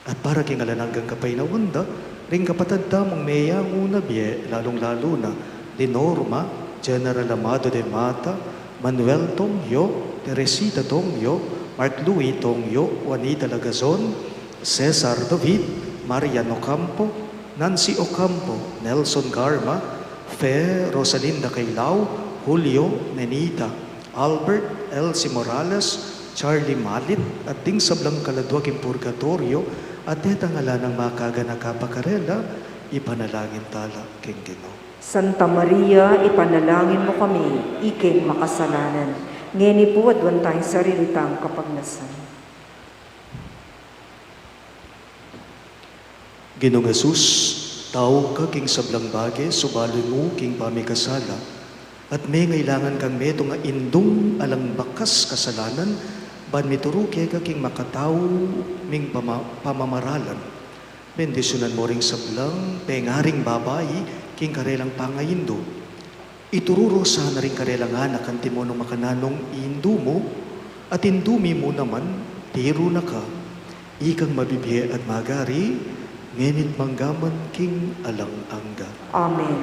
At para king alananggang kapainawanda, ring kapatadta mong meyang una bie, lalong-lalo na, Lenorma, General Amado de Mata, Manuel Tongyo, Teresita Tongyo, Mark Louis Tongyo, Juanita Lagazon, Cesar David, Mariano Campo, Nancy Ocampo, Nelson Garma, Fe Rosalinda Cailao, Julio Nenita, Albert Elsie Morales, Charlie Malit, at ding sablang kaladwag in purgatorio, at detangala ng makaga na kapakarela, ipanalangin tala king Ginoo. Santa Maria, ipanalangin mo kami, iking makasalanan. Ngeni po adwan tayong sarilitang kapagnasan. Ginoong Jesus, tao ka king sablang bagay, subaloy mo king pamikasala, at may ngailangan kang meto nga indong alang bakas kasalanan, ban mituro kaya ka king makataw ming pamamaralan. Bendisyonan mo ring sablang, pengaring babayi, king karelang pangayindo. Itururo sana rin karelangan akan timo ng makananong indumo, at indumi mo naman, tiro na ka. Ikang mabibiye at magari, ngenit manggaman king alang angga. Amen.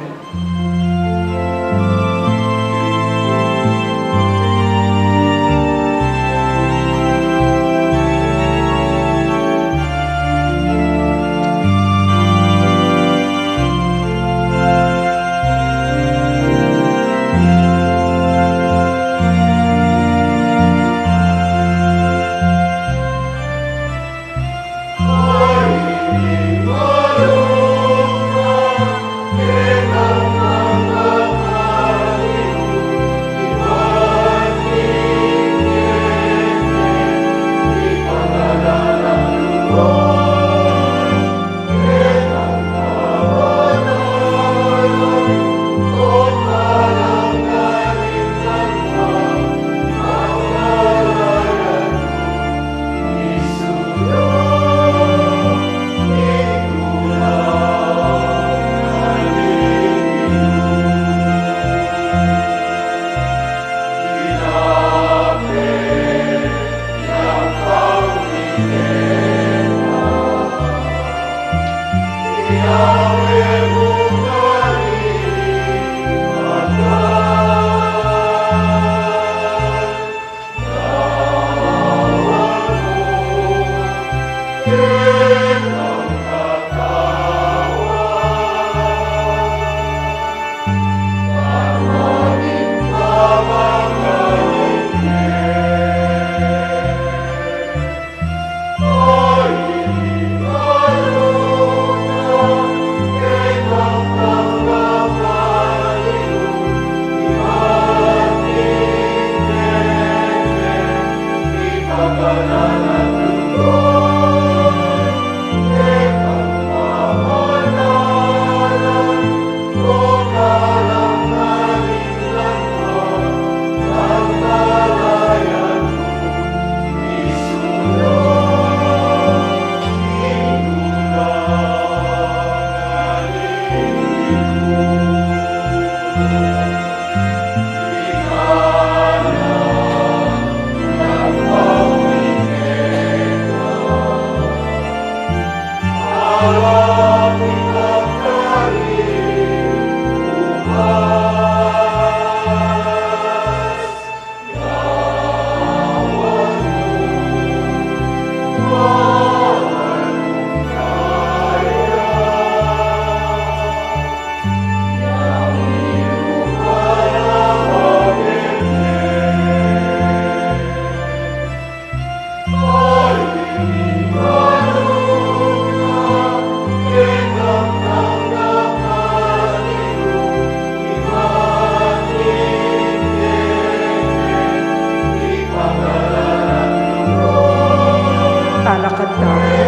Talakad tayo.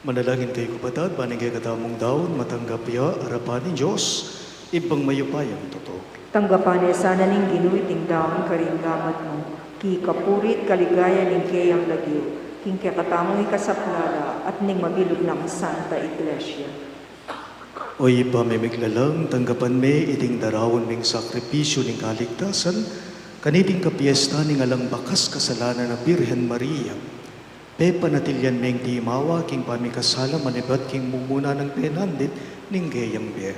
Manalangin kayo kapatid, banigay katamong daon, matanggap ya, harapan ni Diyos, ibang mayupayang totoo. Tanggapan niya sana ning ginuiting daon karinggamat mo. Ki kapurit kaligaya ning kayang lagyo. King kakatamong ikasaplala at ning mabilog ng Santa Iglesia. O iba may miglalang, tanggapan me iting darawon ning sakripisyo ning kaligtasan, kaniting kapiesta ning alang bakas kasalanan na Birhen Maria. Pepa natilyan meng timawa, king pamikasala manibat king mumuna ng penandit ning gayang be.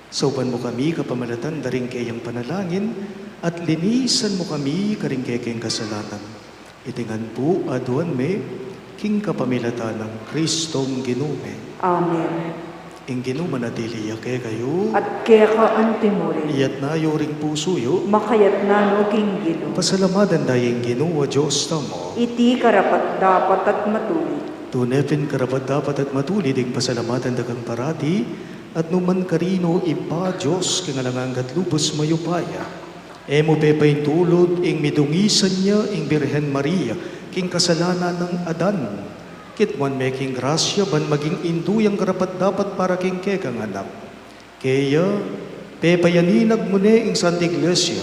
Sauban mo kami kapamalatan daring kayang panalangin, at linisan mo kami karing kayang kasalanan. Itingan po aduan me, king kapamilatan ng Kristong Ginume. Amen. Ing ginuman natiliya kay kayo, At kaya ka antimurin. iyat na yoring pusuyo, Makayat na no king gino. pasalamadan dayeng ginuwa Diyos tamo. Iti karapat dapat at matuloy. Tunepin karapat dapat at matulid ing pasalamatan dagang parati, at numan karino ipa Diyos kingalanganggat lubos mayupaya. Emo pepay tulod, ing midungisan niya, ing Birhen Maria, king kasalanan ng Adan. Kitman making grasya, ban maging induyang karapat dapat para king kekang anak. Kaya, pepayaninag mo ne ing Santa Iglesia,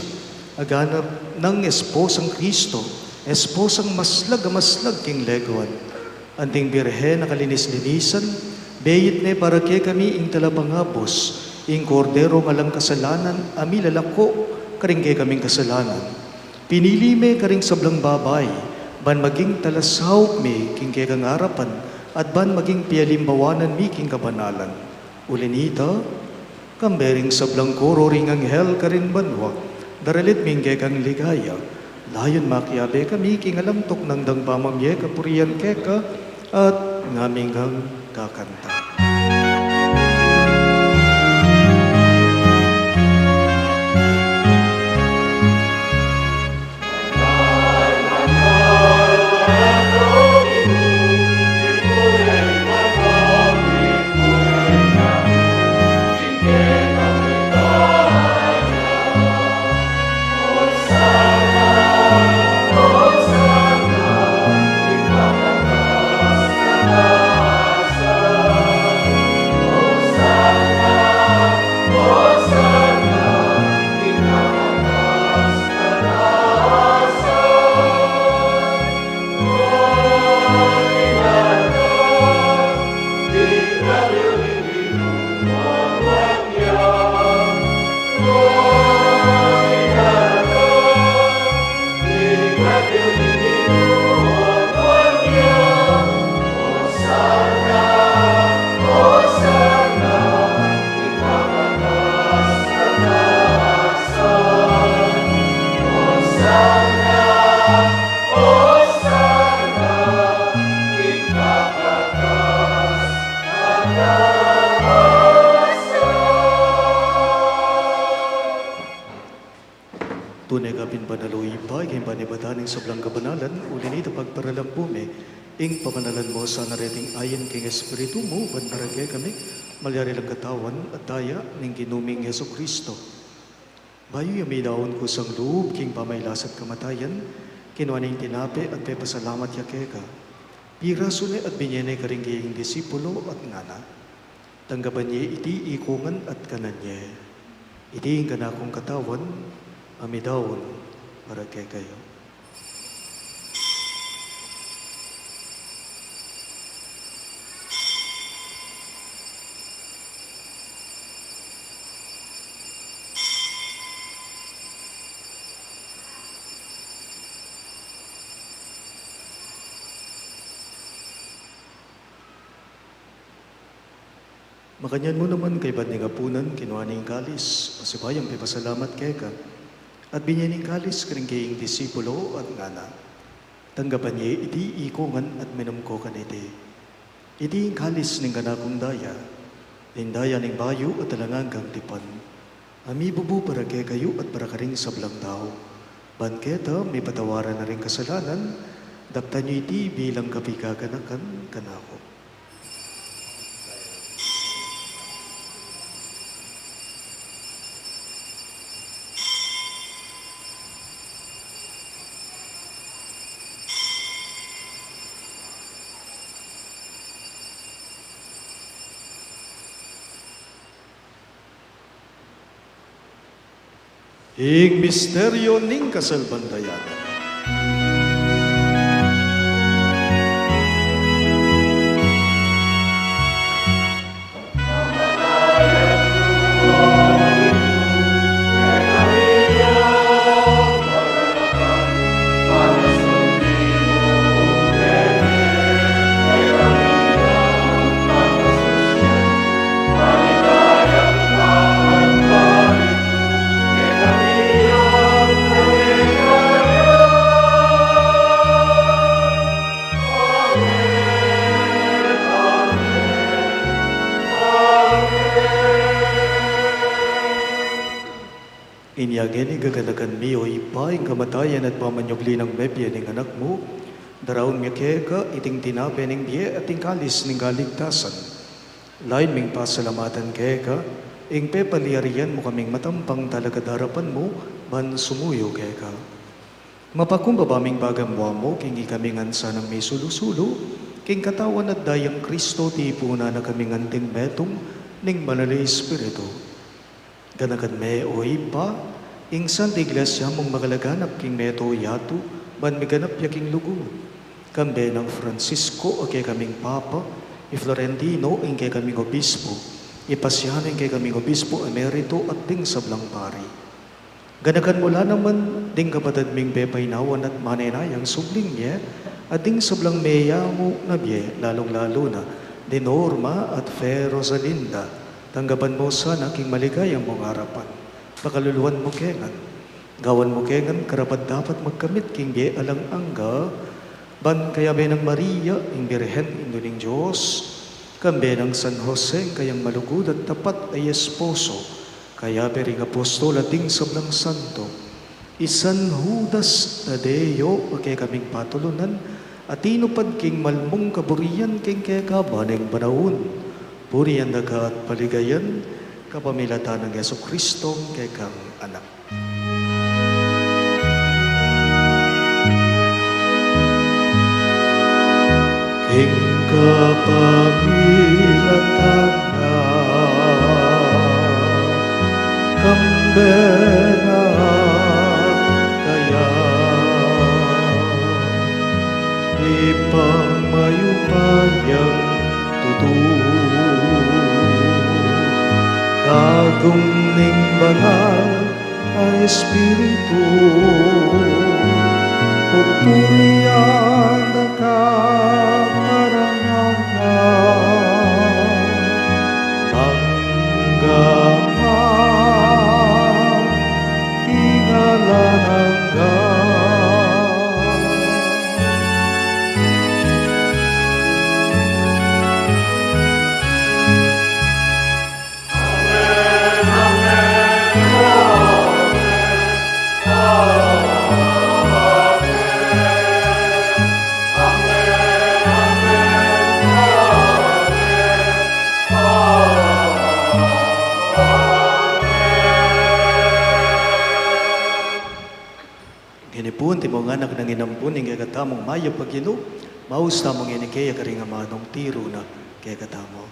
aganap ng esposang Kristo, esposang maslag king legawan. Anting Birhen na kalinis-linisan, beyit ne para ke kami ing talapangapos, ing kordero ngalang kasalanan, ami lalako, karing kay kaming kasalanan. Pinili me karing sablang babay, ban maging talasaw me king kay kang harapan, at ban maging pialimbawanan mi king kabanalan. Ulinita, kambering sablang koro ring anghel karin banwa, daralit ming kay kang ligaya, layon makiabe kami king alamtok ng dangpamamye kapurian keka, at ngaming kang kakanta. Tunay kapin panaluhi pa, ikaw panibadaning soblang kabanalan, ulin ito pagparalang pume, ing pamanalan mo sa nareting ayon king Espiritu mo, bandaragay kami, malyari lang katawan at daya ng ginuming Yeso Kristo. Bayo yung daon ko sang loob, king pamaylas at kamatayan, kinuha ng tinape at pepasalamat yakeka. Piraso ni at binyene karing kayong disipulo at ngana. Tanggapan niya iti ikungan at kanan niya. Iti ang kanakong katawan, amidawon para kay kayo. Makanyan mo naman kay Badning Apunan, kinuha ning kalis, masibayang pipasalamat kay ka. At binyaning kalis karing kaying disipulo at ngana. Tanggapan niya iti ikungan at minumko kaniti. Iti kalis ning kanakong daya, ning daya ning bayo at talangang kang tipan. Ami bubu para kay kayo at para karing sablang tao. Banketa may patawaran na ring kasalanan, daptan niyo iti bilang kapigaganakan kanako. Ing misteryo ning kasalbandayanan. Inyagin igaganakan mi o ipa ing kamatayan at pamanyugli ng bebye ning anak mo, daraon nga keka iting tinape ning biye at ing kalis ning kaligtasan. Lain ming pasalamatan keka, ing pepaliyarian mo kaming matampang talaga darapan mo, ban sumuyo kay ka. Mapakumbabaming bagamwa mo, kingi kami ngansa ng may sulusulo, king katawan at dayang Kristo, ti puna na kami ngantin betong, ning manali Espiritu. Ganagan me o ipa, ingsan di iglesia mong magalaganap king meto yato, ban miganap yaking lugo. Kambe ng Francisco, o kay kaming Papa, i Florentino, ing kay kaming Obispo, ipasyahan ing kay kaming Obispo Emerito at ding sablang pari. Ganakan mula naman ding kapatid ming bepaynawan at manenayang subling niya, at ding sablang meya mo na biye, lalong-lalo na, di Norma at Fe Rosalinda, tanggapan mo sana king maligayang mong harapan. Pakaluluan mo kengan, gawan mo kengan, karapat dapat magkamit king biye alang angga, ban kaya benang Maria, ing Birhen, induning Diyos, kambe ng San Jose, kayang malugod at tapat ay esposo, kaya bering apostol at ding sablang santo, isan Judas Tadeo, kay kaming patulunan, at inupad king malmong kaburian king kaya kabaneng banaon, burian daga at paligayan, kapamilatan ng Yeso Kristo kay kang anak. King kapamilatan na kambena kaya ipangmayupayang kagum ning banal a Espiritu pupurian ka parangalan hanggaman tingalananggan. Ginipun, timong anak ng inampun, ng kagatamong maya pagino, maus tamong inikaya karing amanong tiro na kaya katamo.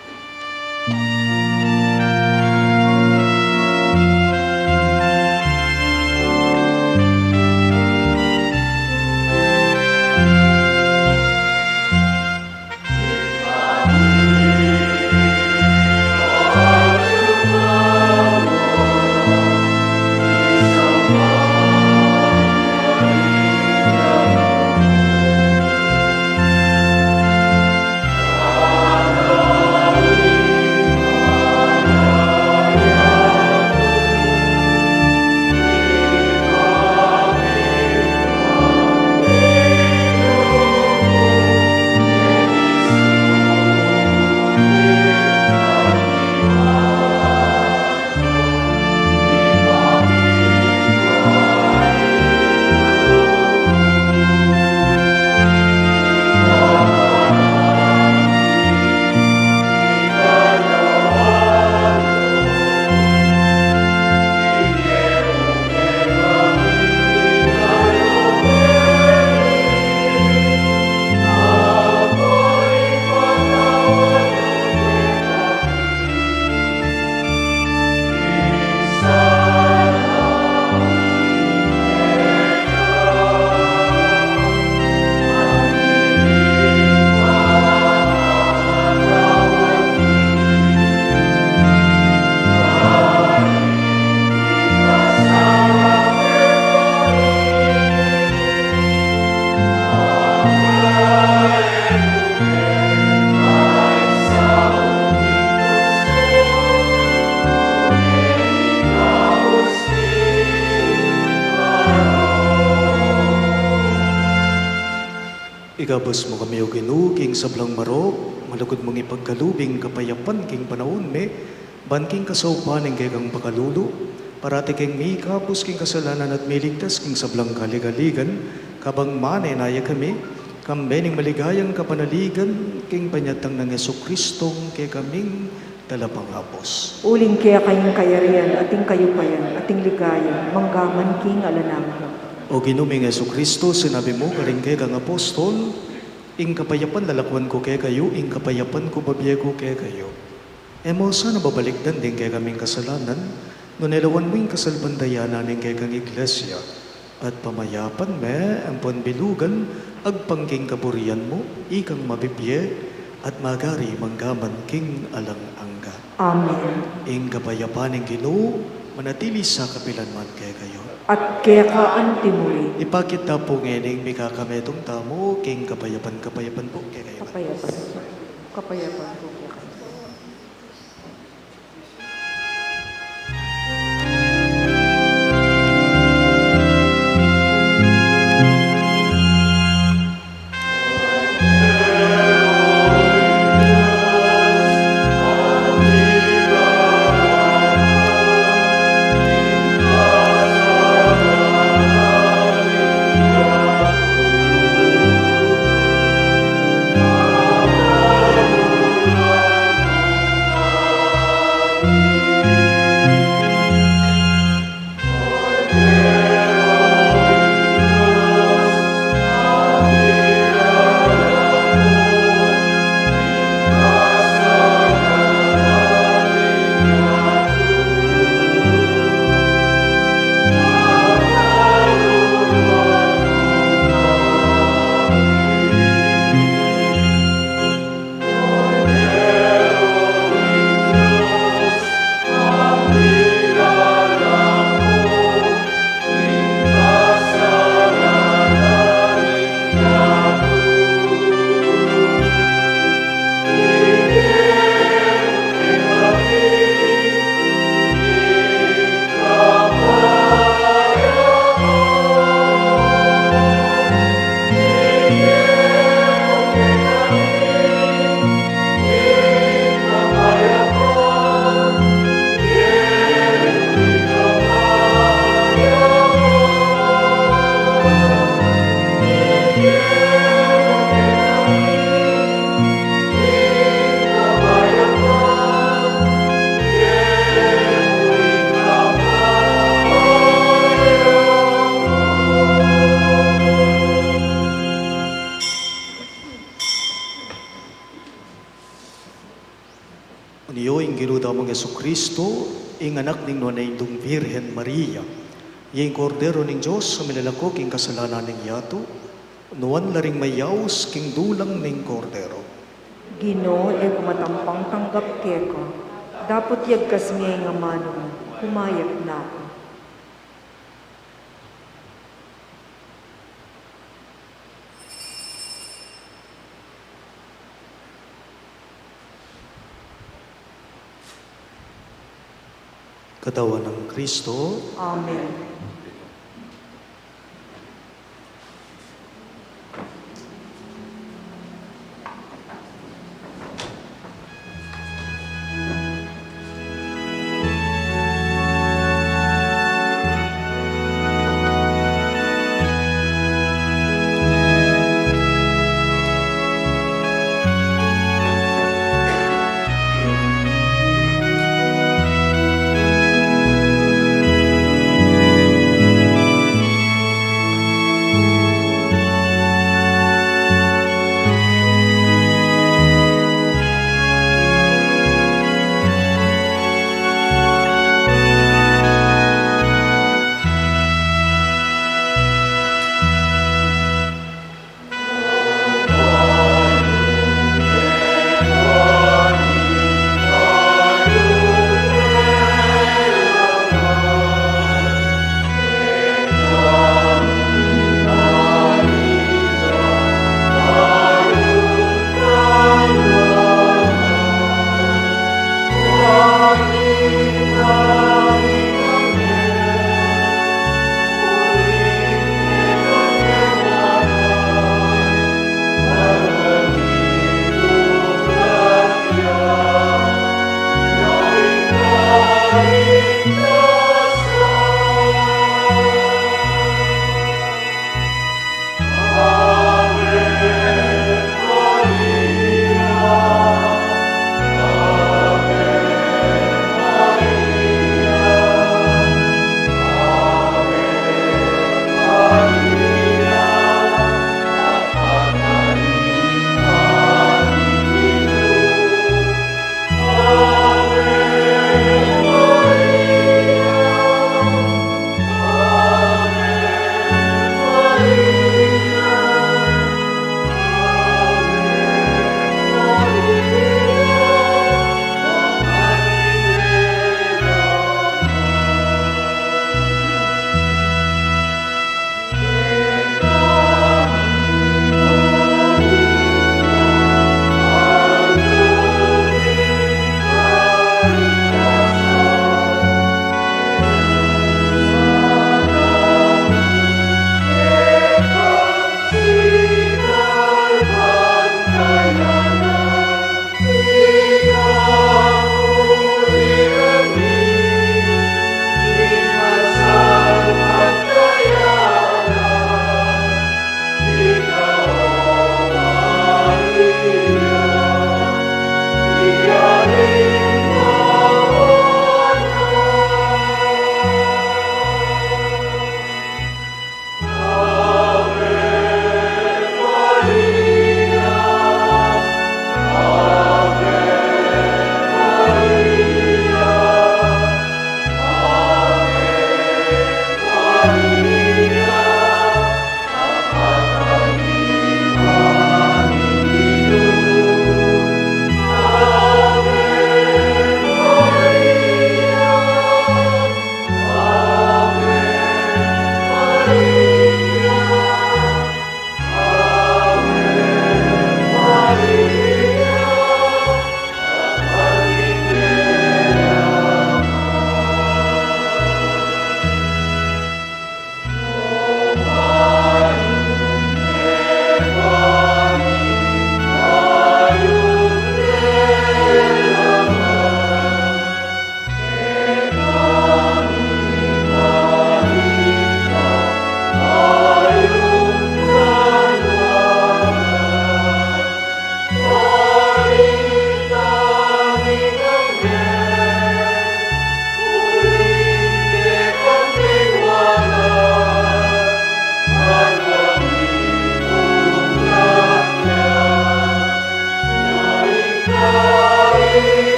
Igabas mo kami o Ginoo, king sablang marok, malugod mong ipagkalubing kapayapan king panahon me, ban king kasaupan ng kayang pakalulo, parati king may kapos king kasalanan at miligtas king sablang kaligaligan, kabang manay naya kami, kambening maligayang kapanaligan, king panyatang ng Yeso Kristong kay kaming talapangapos. Uling kaya kayong kayarian, ating kayupayan, ating ligayan, manggaman king alanang. O Ginoong Jesucristo, sinabi mo, karing kay kang apostol, ing kapayapan lalakwan ko kay kayo, ing kapayapan ko babiyego kay kayo. Emo sana babalikdan din kay kaming kasalanan, no nilawan mo yung kasalbandayanan ng kay kang iglesia, at pamayapan me ang panbilugan, agpangking kaburian mo, ikang mabibye, at magari manggaman king alang angga. Amen. Ing kapayapan ng Ginoo, manatili sa kapilanman kay kayo. At kaya ka antimuli, Ipakita po ngayon may kakametong tamo, king kapayapan po kay kayo. kapayapan. Kapayapan po. Uniyo ing ginuda mong Jesucristo, ing anak ning Nunaindong Virhen Maria, yung kordero ning Diyos sa milalakok ing kasalanan ning yato, nuwan laring mayaws king dulang ning kordero. Ginoo, kumatampang tanggap keko. Dapat yagkas ngayon nga manong, humayag na ako. Katawan ng Kristo, Amen.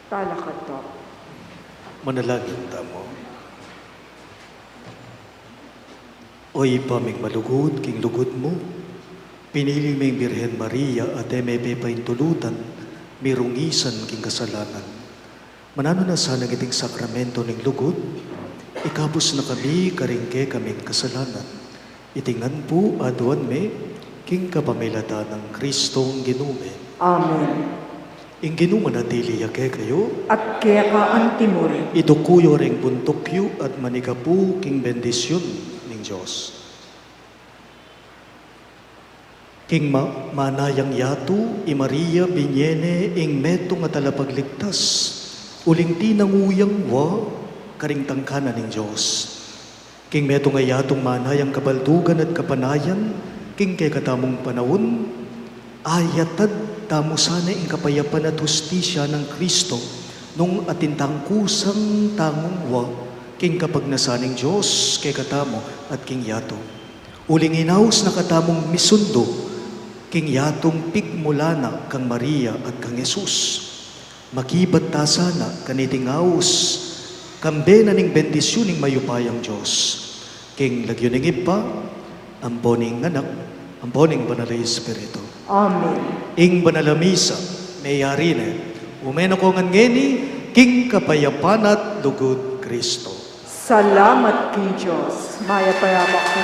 Talakad to. Manalangin tamo. Oy paming malugod, king lugod mo. Pinili may Birhen Maria at emepe paintulutan, mirungisan king kasalanan. Manano na sana giting sakramento ning lugod, ikabos na kami karingke kaming kasalanan. Itingan po aduan me, king kapamilata ng Kristong ginume. Amen. Ing ginuman na tiliyake kayo, At kaya ka ang timuri. ito kuyo ring puntukyo at manikapu king bendisyon ning Diyos. King manayang yatu, i Maria binyene, ing meto nga talapagligtas, uling tinanguyang wa, karing tangkana ning Diyos. King meto nga yatong manayang kabaldugan at kapanayan, king kay katamong panahon, ayatad tamo sana ing kapayapan at hustisya ng Kristo, nung atintang kusang tangong wa, king kapag nasaning Diyos kay katamo at king yato. Uling hinaus na katamong misundo, king yatong pigmulana kang Maria at kang Jesus. Makibat ta sana kaniting aus, kambe na ning bendisyon ning mayupayang Diyos. King lagyo ning ipa, amponing anak, amponing banalay Espiritu. Amen. Ing banalamisa, mayari na, umeno ko ngeni, king kapayapan at lugod Kristo. Salamat kay Diyos. Maya payamak ko